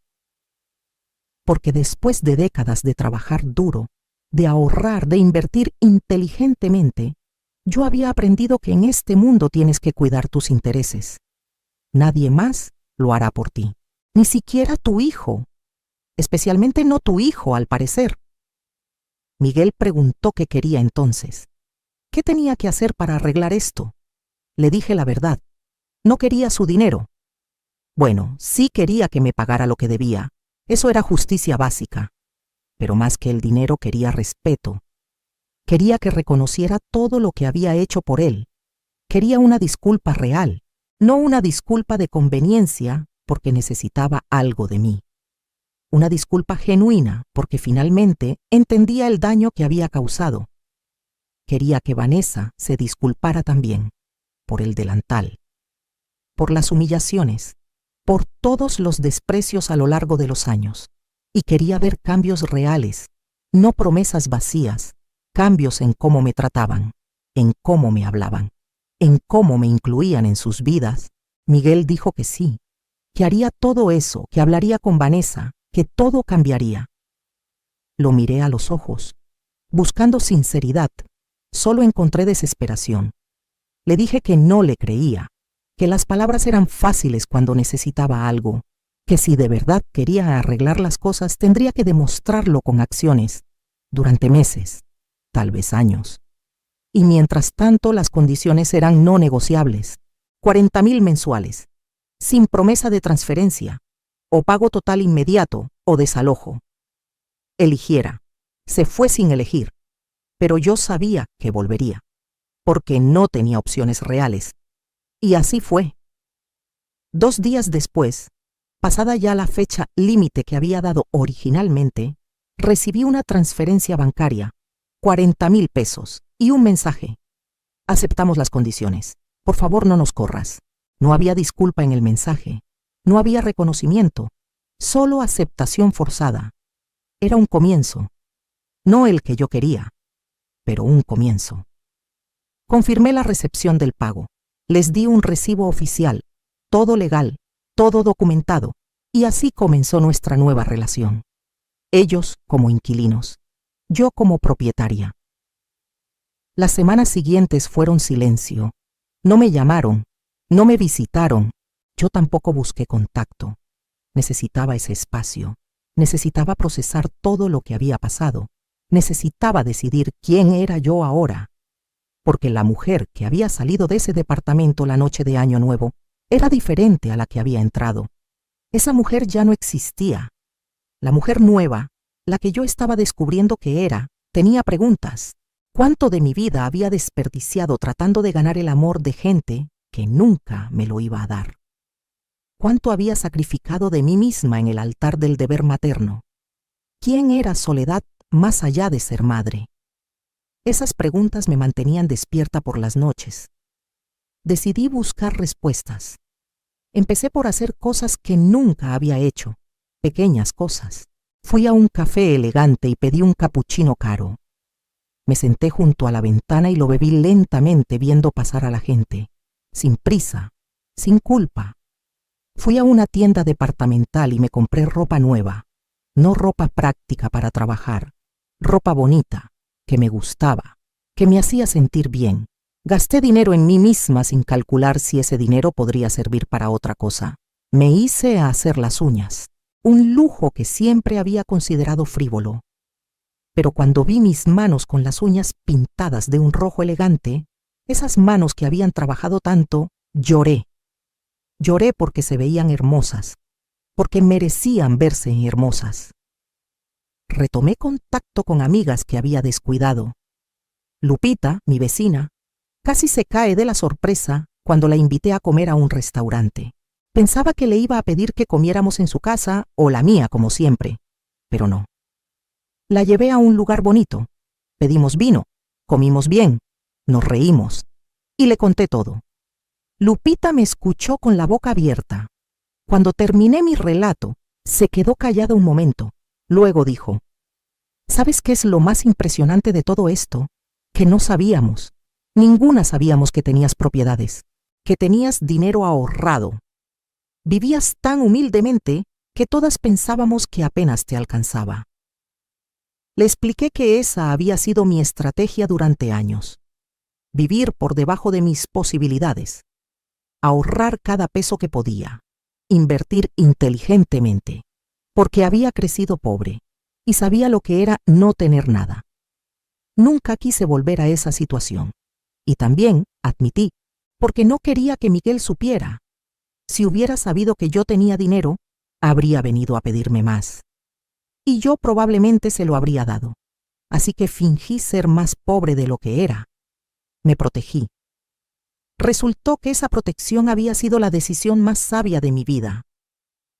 Porque después de décadas de trabajar duro, de ahorrar, de invertir inteligentemente, yo había aprendido que en este mundo tienes que cuidar tus intereses. Nadie más lo hará por ti, ni siquiera tu hijo, especialmente no tu hijo, al parecer. Miguel preguntó qué quería entonces. ¿Qué tenía que hacer para arreglar esto? Le dije la verdad. No quería su dinero. Bueno, sí quería que me pagara lo que debía. Eso era justicia básica. Pero más que el dinero quería respeto. Quería que reconociera todo lo que había hecho por él. Quería una disculpa real, no una disculpa de conveniencia porque necesitaba algo de mí. Una disculpa genuina porque finalmente entendía el daño que había causado. Quería que Vanessa se disculpara también, por el delantal, por las humillaciones, por todos los desprecios a lo largo de los años. Y quería ver cambios reales, no promesas vacías, cambios en cómo me trataban, en cómo me hablaban, en cómo me incluían en sus vidas. Miguel dijo que sí, que haría todo eso, que hablaría con Vanessa, que todo cambiaría. Lo miré a los ojos, buscando sinceridad. Solo encontré desesperación. Le dije que no le creía, que las palabras eran fáciles cuando necesitaba algo, que si de verdad quería arreglar las cosas tendría que demostrarlo con acciones, durante meses, tal vez años. Y mientras tanto las condiciones eran no negociables, 40,000 mensuales, sin promesa de transferencia, o pago total inmediato o desalojo. Eligiera. Se fue sin elegir, pero yo sabía que volvería, porque no tenía opciones reales. Y así fue. 2 días después, pasada ya la fecha límite que había dado originalmente, recibí una transferencia bancaria, 40,000 pesos, y un mensaje. Aceptamos las condiciones. Por favor, no nos corras. No había disculpa en el mensaje. No había reconocimiento. Solo aceptación forzada. Era un comienzo. No el que yo quería, pero un comienzo. Confirmé la recepción del pago. Les di un recibo oficial, todo legal, todo documentado, y así comenzó nuestra nueva relación. Ellos como inquilinos, yo como propietaria. Las semanas siguientes fueron silencio. No me llamaron, no me visitaron, yo tampoco busqué contacto. Necesitaba ese espacio, necesitaba procesar todo lo que había pasado, necesitaba decidir quién era yo ahora. Porque la mujer que había salido de ese departamento la noche de Año Nuevo era diferente a la que había entrado. Esa mujer ya no existía. La mujer nueva, la que yo estaba descubriendo que era, tenía preguntas. ¿Cuánto de mi vida había desperdiciado tratando de ganar el amor de gente que nunca me lo iba a dar? ¿Cuánto había sacrificado de mí misma en el altar del deber materno? ¿Quién era Soledad más allá de ser madre? Esas preguntas me mantenían despierta por las noches. Decidí buscar respuestas. Empecé por hacer cosas que nunca había hecho, pequeñas cosas. Fui a un café elegante y pedí un capuchino caro. Me senté junto a la ventana y lo bebí lentamente viendo pasar a la gente, sin prisa, sin culpa. Fui a una tienda departamental y me compré ropa nueva, no ropa práctica para trabajar, ropa bonita, que me gustaba, que me hacía sentir bien. Gasté dinero en mí misma sin calcular si ese dinero podría servir para otra cosa. Me hice a hacer las uñas, un lujo que siempre había considerado frívolo. Pero cuando vi mis manos con las uñas pintadas de un rojo elegante, esas manos que habían trabajado tanto, lloré. Lloré porque se veían hermosas, porque merecían verse hermosas. Retomé contacto con amigas que había descuidado. Lupita, mi vecina, casi se cae de la sorpresa cuando la invité a comer a un restaurante. Pensaba que le iba a pedir que comiéramos en su casa o la mía, como siempre, pero no. La llevé a un lugar bonito, pedimos vino, comimos bien, nos reímos y le conté todo. Lupita me escuchó con la boca abierta. Cuando terminé mi relato, se quedó callada un momento. Luego dijo: ¿Sabes qué es lo más impresionante de todo esto? Que no sabíamos. Ninguna sabíamos que tenías propiedades, que tenías dinero ahorrado. Vivías tan humildemente que todas pensábamos que apenas te alcanzaba. Le expliqué que esa había sido mi estrategia durante años. Vivir por debajo de mis posibilidades. Ahorrar cada peso que podía. Invertir inteligentemente. Porque había crecido pobre y sabía lo que era no tener nada. Nunca quise volver a esa situación. Y también, admití, porque no quería que Miguel supiera. Si hubiera sabido que yo tenía dinero, habría venido a pedirme más. Y yo probablemente se lo habría dado. Así que fingí ser más pobre de lo que era. Me protegí. Resultó que esa protección había sido la decisión más sabia de mi vida.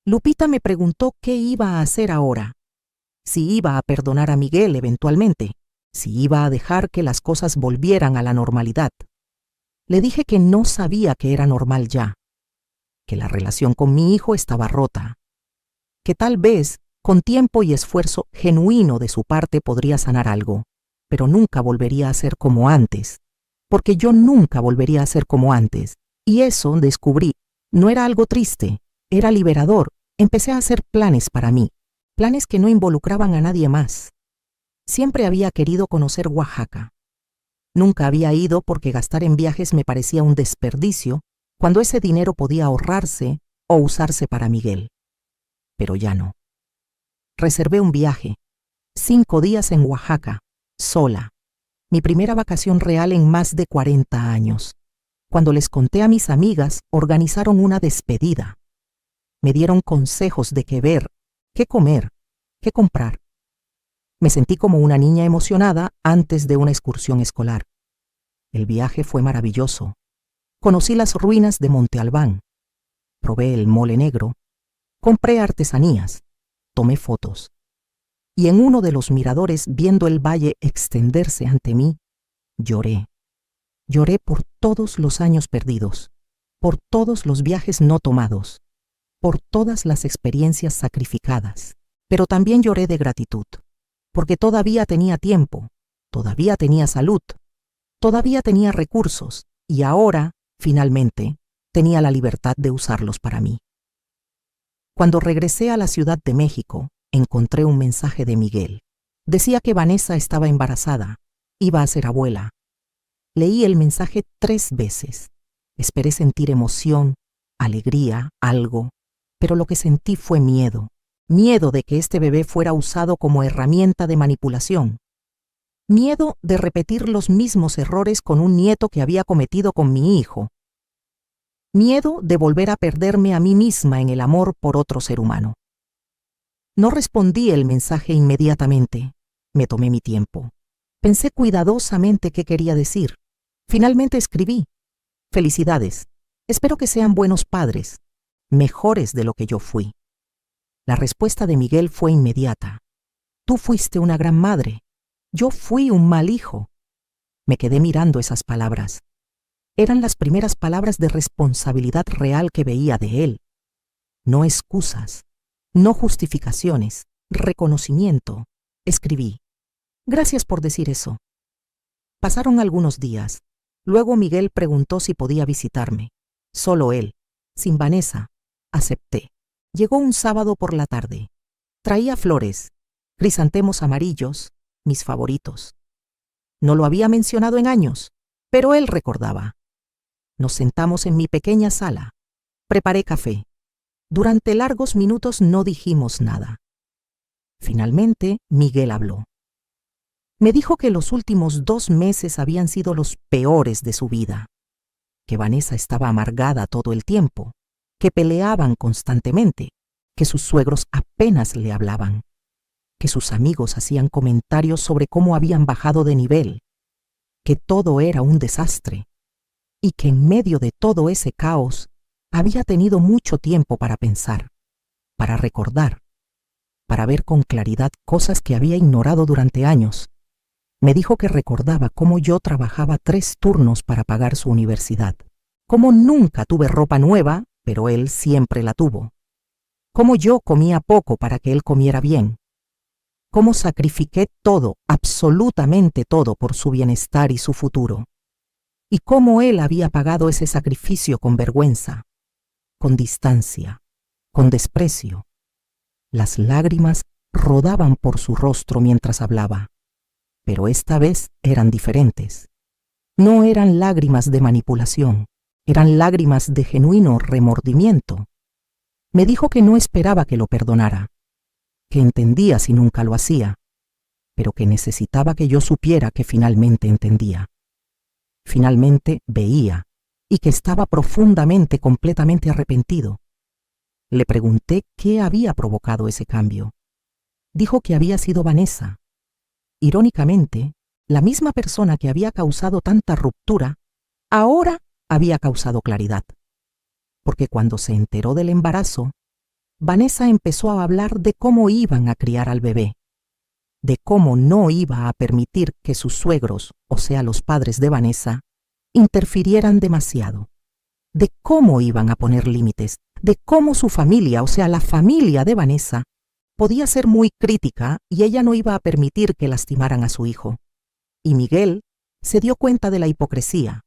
Lupita me preguntó qué iba a hacer ahora. Si iba a perdonar a Miguel eventualmente. Si iba a dejar que las cosas volvieran a la normalidad. Le dije que no sabía que era normal ya. Que la relación con mi hijo estaba rota. Que tal vez, con tiempo y esfuerzo genuino de su parte, podría sanar algo, pero nunca volvería a ser como antes, porque yo nunca volvería a ser como antes. Y eso, descubrí, no era algo triste, era liberador. Empecé a hacer planes para mí, planes que no involucraban a nadie más. Siempre había querido conocer Oaxaca. Nunca había ido porque gastar en viajes me parecía un desperdicio, cuando ese dinero podía ahorrarse o usarse para Miguel. Pero ya no. Reservé un viaje, 5 días en Oaxaca, sola, mi primera vacación real en más de 40 años. Cuando les conté a mis amigas, organizaron una despedida. Me dieron consejos de qué ver, qué comer, qué comprar. Me sentí como una niña emocionada antes de una excursión escolar. El viaje fue maravilloso. Conocí las ruinas de Monte Albán. Probé el mole negro. Compré artesanías. Tomé fotos. Y en uno de los miradores, viendo el valle extenderse ante mí, lloré. Lloré por todos los años perdidos, por todos los viajes no tomados, por todas las experiencias sacrificadas. Pero también lloré de gratitud, porque todavía tenía tiempo, todavía tenía salud, todavía tenía recursos, y ahora, finalmente, tenía la libertad de usarlos para mí. Cuando regresé a la Ciudad de México, encontré un mensaje de Miguel. Decía que Vanessa estaba embarazada, iba a ser abuela. Leí el mensaje 3 veces. Esperé sentir emoción, alegría, algo, pero lo que sentí fue miedo. Miedo de que este bebé fuera usado como herramienta de manipulación. Miedo de repetir los mismos errores con un nieto que había cometido con mi hijo. Miedo de volver a perderme a mí misma en el amor por otro ser humano. No respondí el mensaje inmediatamente. Me tomé mi tiempo. Pensé cuidadosamente qué quería decir. Finalmente escribí: felicidades. Espero que sean buenos padres, mejores de lo que yo fui. La respuesta de Miguel fue inmediata. Tú fuiste una gran madre. Yo fui un mal hijo. Me quedé mirando esas palabras. Eran las primeras palabras de responsabilidad real que veía de él. No excusas, no justificaciones, reconocimiento. Escribí: gracias por decir eso. Pasaron algunos días. Luego Miguel preguntó si podía visitarme. Solo él, sin Vanessa. Acepté. Llegó un sábado por la tarde. Traía flores, crisantemos amarillos, mis favoritos. No lo había mencionado en años, pero él recordaba. Nos sentamos en mi pequeña sala. Preparé café. Durante largos minutos no dijimos nada. Finalmente, Miguel habló. Me dijo que los últimos 2 meses habían sido los peores de su vida, que Vanessa estaba amargada todo el tiempo, que peleaban constantemente, que sus suegros apenas le hablaban, que sus amigos hacían comentarios sobre cómo habían bajado de nivel, que todo era un desastre, y que en medio de todo ese caos había tenido mucho tiempo para pensar, para recordar, para ver con claridad cosas que había ignorado durante años. Me dijo que recordaba cómo yo trabajaba 3 turnos para pagar su universidad, cómo nunca tuve ropa nueva, pero él siempre la tuvo, cómo yo comía poco para que él comiera bien, cómo sacrifiqué todo, absolutamente todo, por su bienestar y su futuro, y cómo él había pagado ese sacrificio con vergüenza, con distancia, con desprecio. Las lágrimas rodaban por su rostro mientras hablaba. Pero esta vez eran diferentes. No eran lágrimas de manipulación, eran lágrimas de genuino remordimiento. Me dijo que no esperaba que lo perdonara, que entendía si nunca lo hacía, pero que necesitaba que yo supiera que finalmente entendía. Finalmente veía, y que estaba profundamente, completamente arrepentido. Le pregunté qué había provocado ese cambio. Dijo que había sido Vanessa. Irónicamente, la misma persona que había causado tanta ruptura, ahora había causado claridad. Porque cuando se enteró del embarazo, Vanessa empezó a hablar de cómo iban a criar al bebé, de cómo no iba a permitir que sus suegros, o sea, los padres de Vanessa, interfirieran demasiado, de cómo iban a poner límites, de cómo su familia, o sea, la familia de Vanessa, podía ser muy crítica y ella no iba a permitir que lastimaran a su hijo. Y Miguel se dio cuenta de la hipocresía.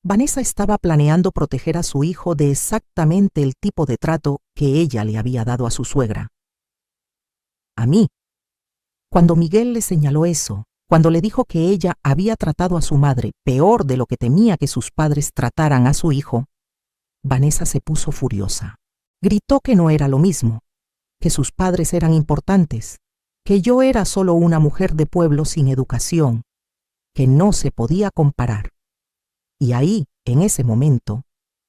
Vanessa estaba planeando proteger a su hijo de exactamente el tipo de trato que ella le había dado a su suegra. A mí. Cuando Miguel le señaló eso, cuando le dijo que ella había tratado a su madre peor de lo que temía que sus padres trataran a su hijo, Vanessa se puso furiosa. Gritó que no era lo mismo, que sus padres eran importantes, que yo era solo una mujer de pueblo sin educación, que no se podía comparar. Y ahí, en ese momento,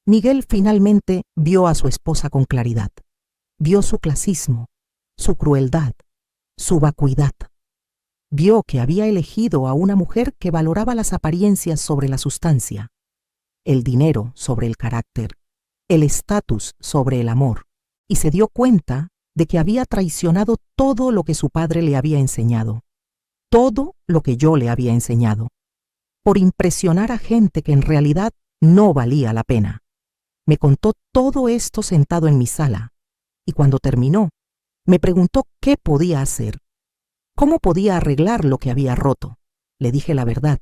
Miguel finalmente vio a su esposa con claridad. Vio su clasismo, su crueldad, su vacuidad. Vio que había elegido a una mujer que valoraba las apariencias sobre la sustancia, el dinero sobre el carácter, el estatus sobre el amor, y se dio cuenta de que había traicionado todo lo que su padre le había enseñado, todo lo que yo le había enseñado, por impresionar a gente que en realidad no valía la pena. Me contó todo esto sentado en mi sala, y cuando terminó, me preguntó qué podía hacer, cómo podía arreglar lo que había roto. Le dije la verdad,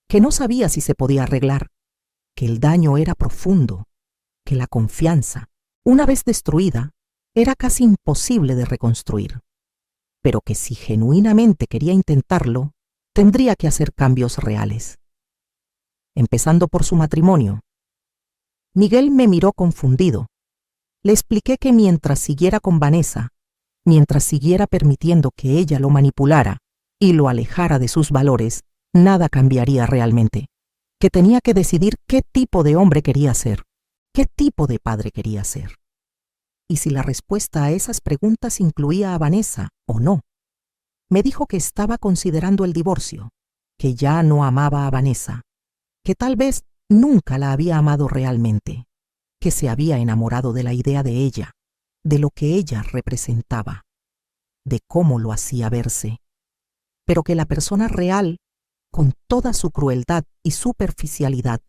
que no sabía si se podía arreglar, que el daño era profundo, que la confianza, una vez destruida, era casi imposible de reconstruir, pero que si genuinamente quería intentarlo, tendría que hacer cambios reales. Empezando por su matrimonio. Miguel me miró confundido. Le expliqué que mientras siguiera con Vanessa, mientras siguiera permitiendo que ella lo manipulara y lo alejara de sus valores, nada cambiaría realmente, que tenía que decidir qué tipo de hombre quería ser, qué tipo de padre quería ser. Y si la respuesta a esas preguntas incluía a Vanessa o no. Me dijo que estaba considerando el divorcio, que ya no amaba a Vanessa, que tal vez nunca la había amado realmente, que se había enamorado de la idea de ella, de lo que ella representaba. de cómo lo hacía verse, pero que la persona real, con toda su crueldad y superficialidad,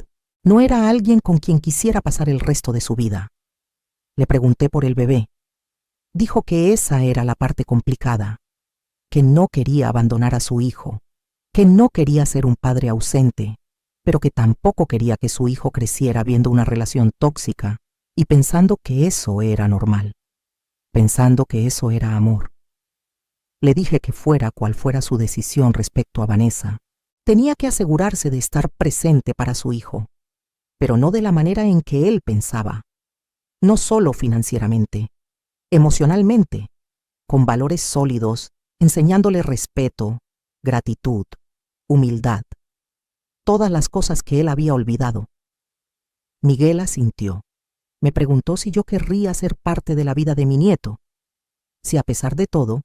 no era alguien con quien quisiera pasar el resto de su vida. Le pregunté por el bebé. Dijo que esa era la parte complicada, que no quería abandonar a su hijo, que no quería ser un padre ausente, pero que tampoco quería que su hijo creciera viendo una relación tóxica y pensando que eso era normal, pensando que eso era amor. Le dije que fuera cual fuera su decisión respecto a Vanessa, tenía que asegurarse de estar presente para su hijo, pero no de la manera en que él pensaba, no solo financieramente, emocionalmente, con valores sólidos, enseñándole respeto, gratitud, humildad, todas las cosas que él había olvidado. Miguel asintió. Me preguntó si yo querría ser parte de la vida de mi nieto, si a pesar de todo,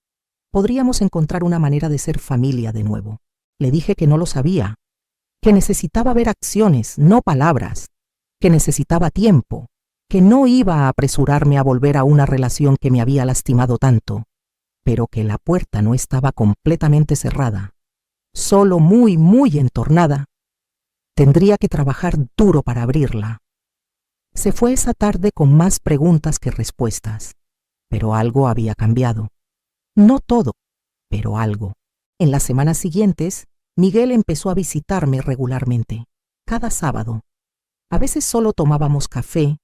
podríamos encontrar una manera de ser familia de nuevo. Le dije que no lo sabía, que necesitaba ver acciones, no palabras, que necesitaba tiempo, que no iba a apresurarme a volver a una relación que me había lastimado tanto, pero que la puerta no estaba completamente cerrada, solo muy, muy entornada. Tendría que trabajar duro para abrirla. Se fue esa tarde con más preguntas que respuestas, pero algo había cambiado. No todo, pero algo. En las semanas siguientes, Miguel empezó a visitarme regularmente, cada sábado. A veces solo tomábamos café,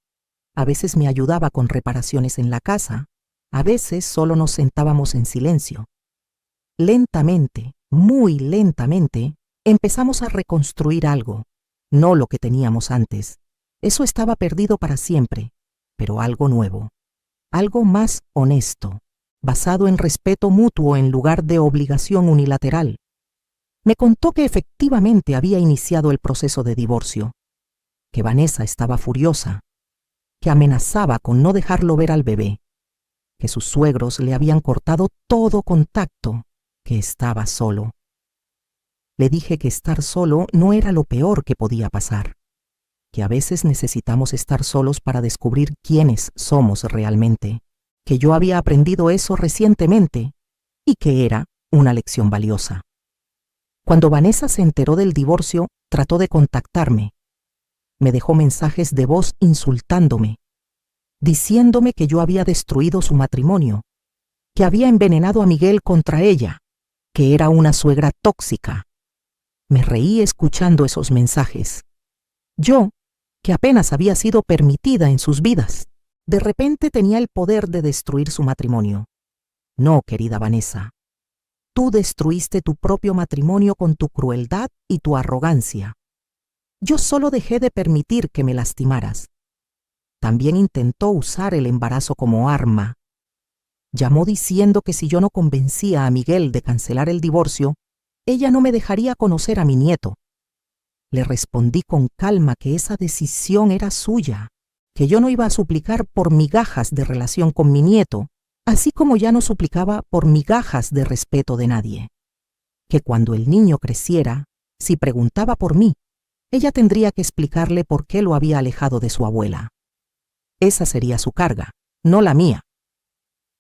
a veces me ayudaba con reparaciones en la casa, a veces solo nos sentábamos en silencio. Lentamente, muy lentamente, empezamos a reconstruir algo, no lo que teníamos antes. Eso estaba perdido para siempre, pero algo nuevo, algo más honesto, basado en respeto mutuo en lugar de obligación unilateral. Me contó que efectivamente había iniciado el proceso de divorcio, que Vanessa estaba furiosa, que amenazaba con no dejarlo ver al bebé, que sus suegros le habían cortado todo contacto, que estaba solo. Le dije que estar solo no era lo peor que podía pasar, que a veces necesitamos estar solos para descubrir quiénes somos realmente, que yo había aprendido eso recientemente y que era una lección valiosa. Cuando Vanessa se enteró del divorcio, trató de contactarme. Me dejó mensajes de voz insultándome, diciéndome que yo había destruido su matrimonio, que había envenenado a Miguel contra ella, que era una suegra tóxica. Me reí escuchando esos mensajes. Yo, que apenas había sido permitida en sus vidas, de repente tenía el poder de destruir su matrimonio. No, querida Vanessa. Tú destruiste tu propio matrimonio con tu crueldad y tu arrogancia. Yo solo dejé de permitir que me lastimaras. También intentó usar el embarazo como arma. Llamó diciendo que si yo no convencía a Miguel de cancelar el divorcio, ella no me dejaría conocer a mi nieto. Le respondí con calma que esa decisión era suya, que yo no iba a suplicar por migajas de relación con mi nieto, así como ya no suplicaba por migajas de respeto de nadie. Que cuando el niño creciera, si preguntaba por mí, ella tendría que explicarle por qué lo había alejado de su abuela. Esa sería su carga, no la mía.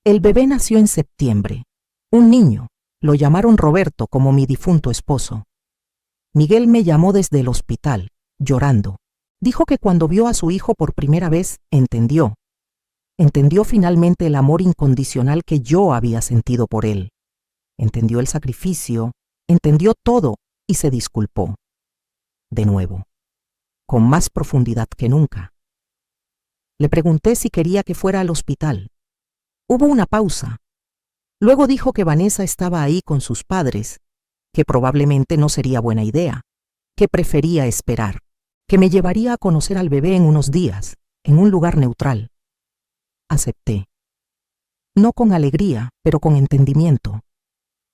El bebé nació en septiembre. Un niño. Lo llamaron Roberto como mi difunto esposo. Miguel me llamó desde el hospital, llorando. Dijo que cuando vio a su hijo por primera vez, entendió. Entendió finalmente el amor incondicional que yo había sentido por él. Entendió el sacrificio, entendió todo y se disculpó. De nuevo, con más profundidad que nunca. Le pregunté si quería que fuera al hospital. Hubo una pausa. Luego dijo que Vanessa estaba ahí con sus padres, que probablemente no sería buena idea, que prefería esperar, que me llevaría a conocer al bebé en unos días, en un lugar neutral. Acepté. No con alegría, pero con entendimiento.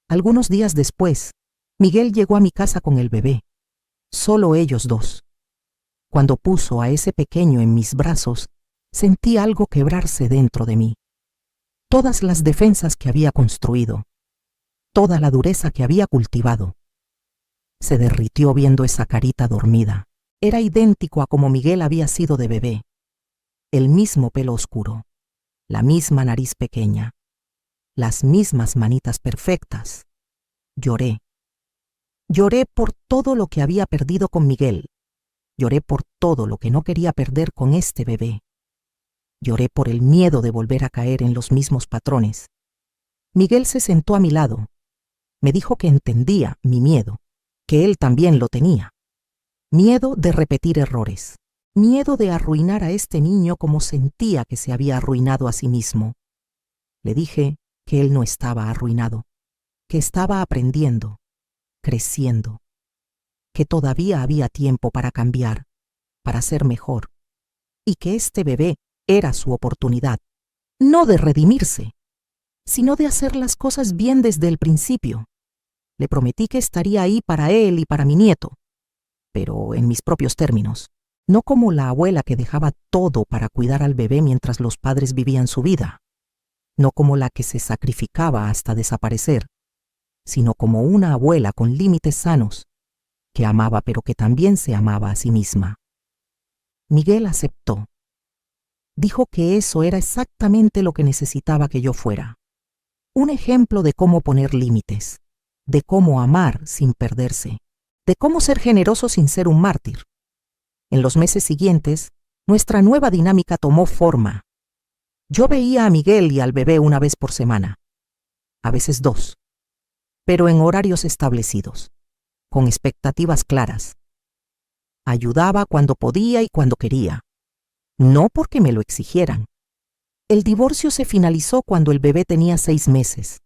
Algunos días después, Miguel llegó a mi casa con el bebé. Solo ellos dos. Cuando puso a ese pequeño en mis brazos, sentí algo quebrarse dentro de mí. Todas las defensas que había construido, toda la dureza que había cultivado, se derritió viendo esa carita dormida. Era idéntico a como Miguel había sido de bebé. El mismo pelo oscuro, la misma nariz pequeña, las mismas manitas perfectas. Lloré. Lloré por todo lo que había perdido con Miguel. Lloré por todo lo que no quería perder con este bebé. Lloré por el miedo de volver a caer en los mismos patrones. Miguel se sentó a mi lado. Me dijo que entendía mi miedo, que él también lo tenía. Miedo de repetir errores. Miedo de arruinar a este niño como sentía que se había arruinado a sí mismo. Le dije que él no estaba arruinado, que estaba aprendiendo, creciendo, que todavía había tiempo para cambiar, para ser mejor, y que este bebé era su oportunidad, no de redimirse, sino de hacer las cosas bien desde el principio. Le prometí que estaría ahí para él y para mi nieto, pero en mis propios términos, no como la abuela que dejaba todo para cuidar al bebé mientras los padres vivían su vida, no como la que se sacrificaba hasta desaparecer, sino como una abuela con límites sanos, que amaba pero que también se amaba a sí misma. Miguel aceptó. Dijo que eso era exactamente lo que necesitaba que yo fuera. Un ejemplo de cómo poner límites, de cómo amar sin perderse, de cómo ser generoso sin ser un mártir. En los meses siguientes, nuestra nueva dinámica tomó forma. Yo veía a Miguel y al bebé una vez por semana, a veces dos, pero en horarios establecidos, con expectativas claras. Ayudaba cuando podía y cuando quería, no porque me lo exigieran. El divorcio se finalizó cuando el bebé tenía 6 meses.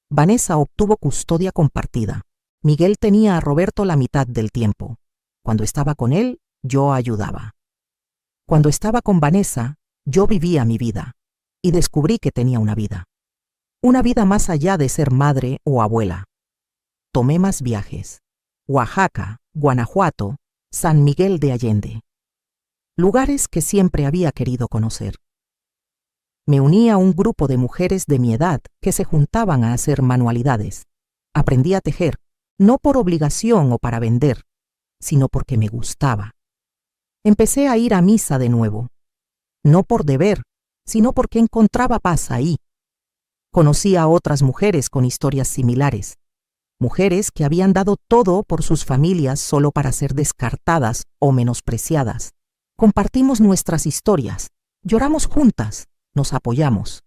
Vanessa obtuvo custodia compartida. Miguel tenía a Roberto la mitad del tiempo. Cuando estaba con él, yo ayudaba. Cuando estaba con Vanessa, yo vivía mi vida y descubrí que tenía una vida más allá de ser madre o abuela. Tomé más viajes. Oaxaca, Guanajuato, San Miguel de Allende. Lugares que siempre había querido conocer. Me uní a un grupo de mujeres de mi edad que se juntaban a hacer manualidades. Aprendí a tejer, no por obligación o para vender, sino porque me gustaba. Empecé a ir a misa de nuevo, no por deber, sino porque encontraba paz ahí. Conocí a otras mujeres con historias similares, mujeres que habían dado todo por sus familias solo para ser descartadas o menospreciadas. Compartimos nuestras historias, lloramos juntas, nos apoyamos.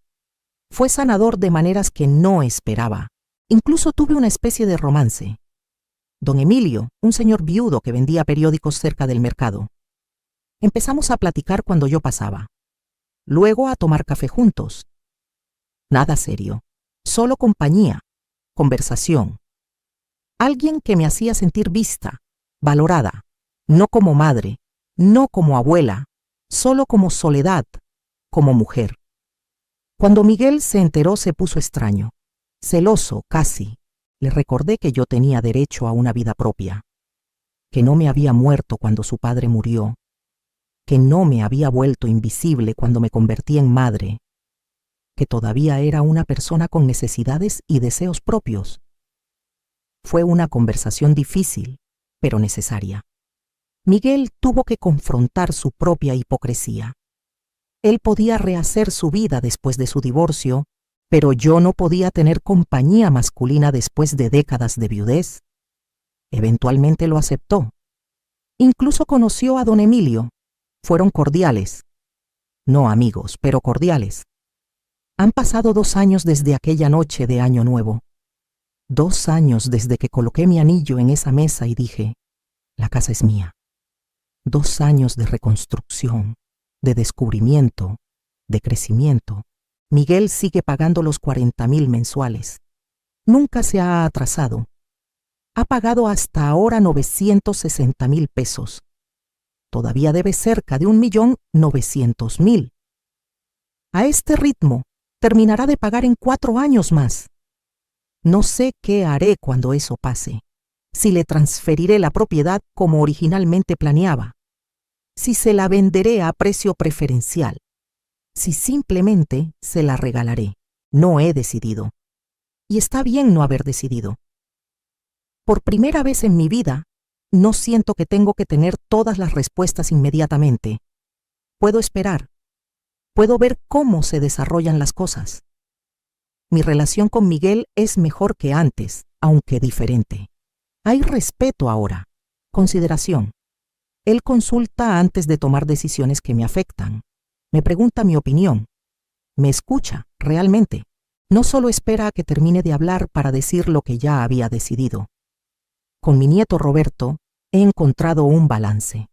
Fue sanador de maneras que no esperaba. Incluso tuve una especie de romance. Don Emilio, un señor viudo que vendía periódicos cerca del mercado. Empezamos a platicar cuando yo pasaba. Luego a tomar café juntos. Nada serio, solo compañía, conversación. Alguien que me hacía sentir vista, valorada, no como madre, no como abuela, solo como soledad, como mujer. Cuando Miguel se enteró se puso extraño, celoso casi. Le recordé que yo tenía derecho a una vida propia, que no me había muerto cuando su padre murió, que no me había vuelto invisible cuando me convertí en madre, que todavía era una persona con necesidades y deseos propios. Fue una conversación difícil, pero necesaria. Miguel tuvo que confrontar su propia hipocresía. Él podía rehacer su vida después de su divorcio, pero yo no podía tener compañía masculina después de décadas de viudez. Eventualmente lo aceptó. Incluso conoció a don Emilio. Fueron cordiales. No amigos, pero cordiales. Han pasado 2 años desde aquella noche de Año Nuevo. 2 años desde que coloqué mi anillo en esa mesa y dije, la casa es mía. 2 años de reconstrucción, de descubrimiento, de crecimiento. Miguel sigue pagando los 40,000 mensuales. Nunca se ha atrasado. Ha pagado hasta ahora 960,000 pesos. Todavía debe cerca de 1,900,000. A este ritmo, terminará de pagar en 4 años más. No sé qué haré cuando eso pase. Si le transferiré la propiedad como originalmente planeaba. Si se la venderé a precio preferencial. Si simplemente se la regalaré. No he decidido. Y está bien no haber decidido. Por primera vez en mi vida, no siento que tengo que tener todas las respuestas inmediatamente. Puedo esperar. Puedo ver cómo se desarrollan las cosas. Mi relación con Miguel es mejor que antes, aunque diferente. Hay respeto ahora, consideración. Él consulta antes de tomar decisiones que me afectan. Me pregunta mi opinión. Me escucha, realmente. No solo espera a que termine de hablar para decir lo que ya había decidido. Con mi nieto Roberto he encontrado un balance.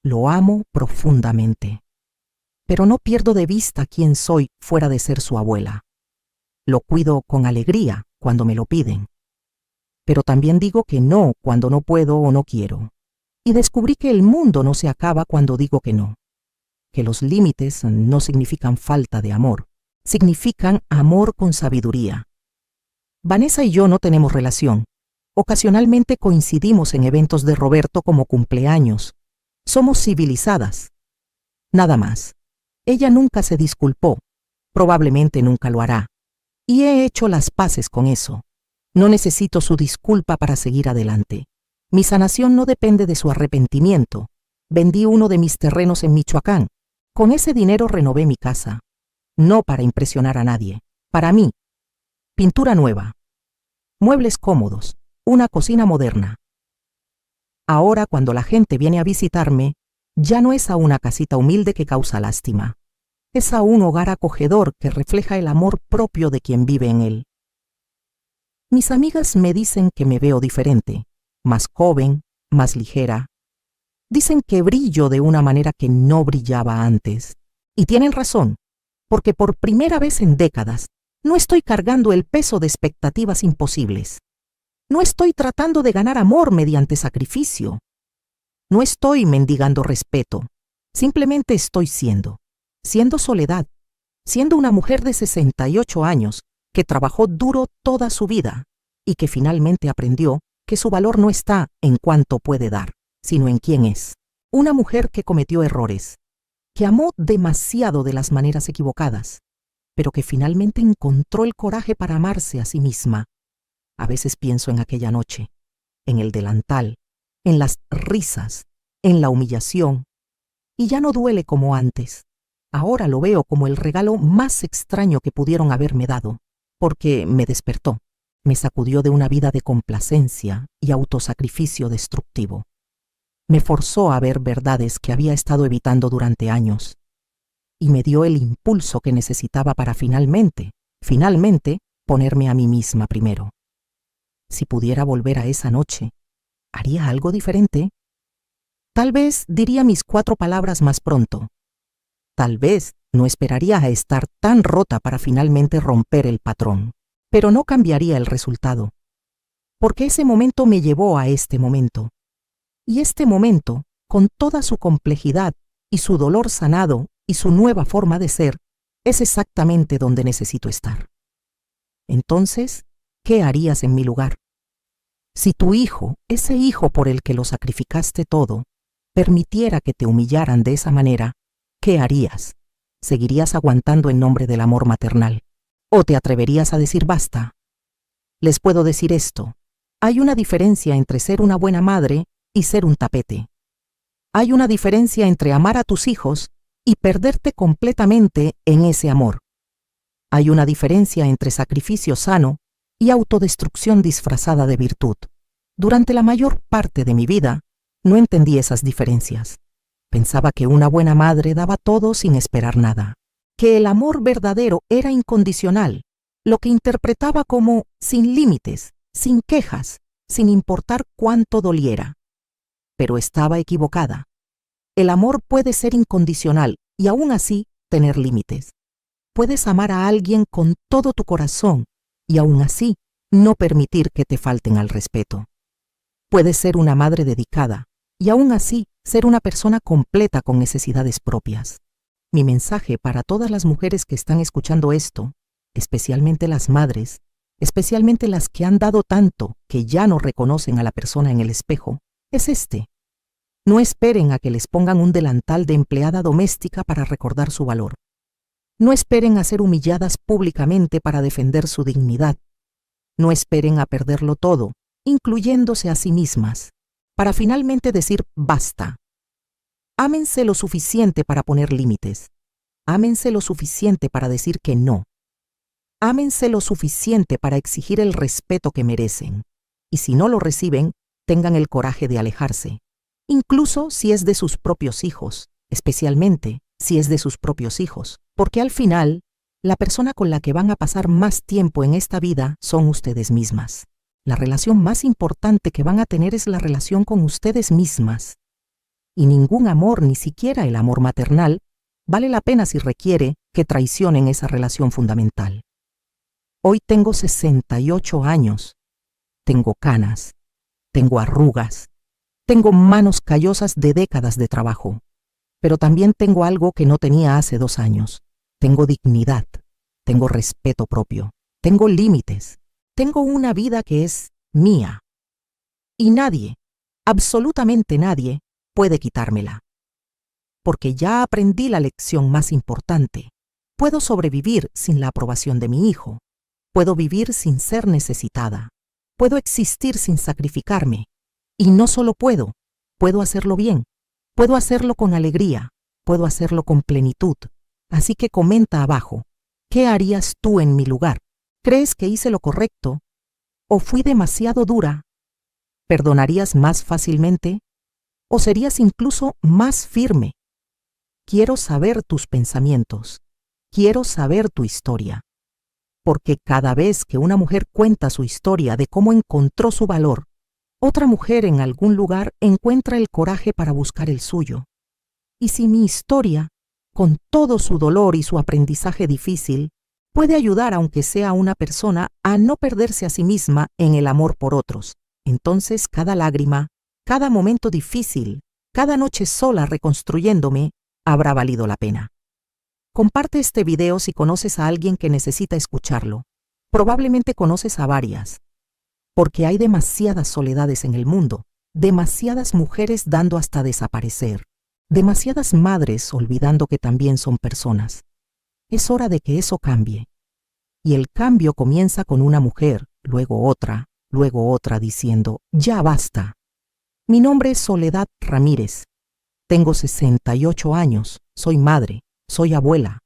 Lo amo profundamente. Pero no pierdo de vista quién soy fuera de ser su abuela. Lo cuido con alegría cuando me lo piden. Pero también digo que no cuando no puedo o no quiero. Y descubrí que el mundo no se acaba cuando digo que no. Que los límites no significan falta de amor, significan amor con sabiduría. Vanessa y yo no tenemos relación. Ocasionalmente coincidimos en eventos de Roberto como cumpleaños. Somos civilizadas. Nada más. Ella nunca se disculpó. Probablemente nunca lo hará. Y he hecho las paces con eso. No necesito su disculpa para seguir adelante. Mi sanación no depende de su arrepentimiento. Vendí uno de mis terrenos en Michoacán. Con ese dinero renové mi casa. No para impresionar a nadie. Para mí. Pintura nueva. Muebles cómodos. Una cocina moderna. Ahora, cuando la gente viene a visitarme, ya no es a una casita humilde que causa lástima. Es a un hogar acogedor que refleja el amor propio de quien vive en él. Mis amigas me dicen que me veo diferente, más joven, más ligera. Dicen que brillo de una manera que no brillaba antes. Y tienen razón, porque por primera vez en décadas no estoy cargando el peso de expectativas imposibles. No estoy tratando de ganar amor mediante sacrificio. No estoy mendigando respeto. Simplemente estoy siendo soledad, siendo una mujer de 68 años que trabajó duro toda su vida y que finalmente aprendió que su valor no está en cuánto puede dar, sino en quién es. Una mujer que cometió errores, que amó demasiado de las maneras equivocadas, pero que finalmente encontró el coraje para amarse a sí misma. A veces pienso en aquella noche, en el delantal, en las risas, en la humillación, y ya no duele como antes. Ahora lo veo como el regalo más extraño que pudieron haberme dado, porque me despertó, me sacudió de una vida de complacencia y autosacrificio destructivo. Me forzó a ver verdades que había estado evitando durante años, y me dio el impulso que necesitaba para finalmente, ponerme a mí misma primero. Si pudiera volver a esa noche, ¿haría algo diferente? Tal vez diría mis 4 palabras más pronto. Tal vez no esperaría a estar tan rota para finalmente romper el patrón, pero no cambiaría el resultado, porque ese momento me llevó a este momento. Y este momento, con toda su complejidad y su dolor sanado y su nueva forma de ser, es exactamente donde necesito estar. Entonces, ¿qué harías en mi lugar? Si tu hijo, ese hijo por el que lo sacrificaste todo, permitiera que te humillaran de esa manera, ¿qué harías? ¿Seguirías aguantando en nombre del amor maternal? ¿O te atreverías a decir basta? Les puedo decir esto. Hay una diferencia entre ser una buena madre y ser un tapete. Hay una diferencia entre amar a tus hijos y perderte completamente en ese amor. Hay una diferencia entre sacrificio sano y autodestrucción disfrazada de virtud. Durante la mayor parte de mi vida, no entendí esas diferencias. Pensaba que una buena madre daba todo sin esperar nada, que el amor verdadero era incondicional, lo que interpretaba como sin límites, sin quejas, sin importar cuánto doliera. Pero estaba equivocada. El amor puede ser incondicional y aún así tener límites. Puedes amar a alguien con todo tu corazón y aún así no permitir que te falten al respeto. Puedes ser una madre dedicada y aún así ser una persona completa con necesidades propias. Mi mensaje para todas las mujeres que están escuchando esto, especialmente las madres, especialmente las que han dado tanto que ya no reconocen a la persona en el espejo, es este. No esperen a que les pongan un delantal de empleada doméstica para recordar su valor. No esperen a ser humilladas públicamente para defender su dignidad. No esperen a perderlo todo, incluyéndose a sí mismas, para finalmente decir basta. Ámense lo suficiente para poner límites. Ámense lo suficiente para decir que no. Ámense lo suficiente para exigir el respeto que merecen. Y si no lo reciben, tengan el coraje de alejarse. Incluso si es de sus propios hijos, especialmente si es de sus propios hijos. Porque al final, la persona con la que van a pasar más tiempo en esta vida son ustedes mismas. La relación más importante que van a tener es la relación con ustedes mismas. Y ningún amor, ni siquiera el amor maternal, vale la pena si requiere que traicionen esa relación fundamental. Hoy tengo 68 años. Tengo canas, tengo arrugas, tengo manos callosas de décadas de trabajo. Pero también tengo algo que no tenía hace 2 años. Tengo dignidad, tengo respeto propio, tengo límites, tengo una vida que es mía. Y nadie, absolutamente nadie, puede quitármela. Porque ya aprendí la lección más importante. Puedo sobrevivir sin la aprobación de mi hijo. Puedo vivir sin ser necesitada. Puedo existir sin sacrificarme. Y no solo puedo hacerlo bien. Puedo hacerlo con alegría. Puedo hacerlo con plenitud. Así que comenta abajo, ¿qué harías tú en mi lugar? ¿Crees que hice lo correcto? ¿O fui demasiado dura? ¿Perdonarías más fácilmente? ¿O serías incluso más firme? Quiero saber tus pensamientos. Quiero saber tu historia. Porque cada vez que una mujer cuenta su historia de cómo encontró su valor, otra mujer en algún lugar encuentra el coraje para buscar el suyo. Y si mi historia, con todo su dolor y su aprendizaje difícil, puede ayudar aunque sea a una persona a no perderse a sí misma en el amor por otros, entonces cada lágrima, cada momento difícil, cada noche sola reconstruyéndome, habrá valido la pena. Comparte este video si conoces a alguien que necesita escucharlo. Probablemente conoces a varias. Porque hay demasiadas soledades en el mundo, demasiadas mujeres dando hasta desaparecer, demasiadas madres olvidando que también son personas. Es hora de que eso cambie. Y el cambio comienza con una mujer, luego otra diciendo, ya basta. Mi nombre es Soledad Ramírez. Tengo 68 años, soy madre, soy abuela.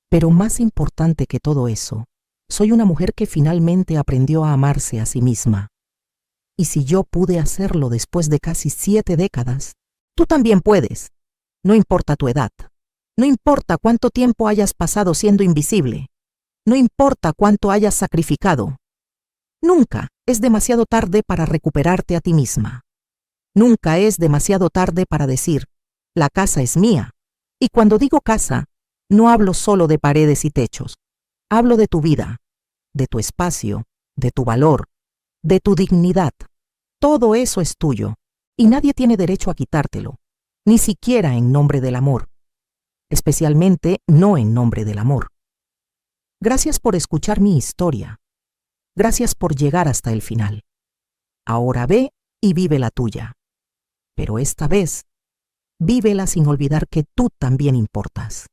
Pero más importante que todo eso, soy una mujer que finalmente aprendió a amarse a sí misma. Y si yo pude hacerlo después de casi 7 décadas, tú también puedes. No importa tu edad. No importa cuánto tiempo hayas pasado siendo invisible. No importa cuánto hayas sacrificado. Nunca es demasiado tarde para recuperarte a ti misma. Nunca es demasiado tarde para decir, la casa es mía. Y cuando digo casa, no hablo solo de paredes y techos. Hablo de tu vida, de tu espacio, de tu valor, de tu dignidad. Todo eso es tuyo, y nadie tiene derecho a quitártelo, ni siquiera en nombre del amor. Especialmente no en nombre del amor. Gracias por escuchar mi historia. Gracias por llegar hasta el final. Ahora ve y vive la tuya. Pero esta vez, vívela sin olvidar que tú también importas.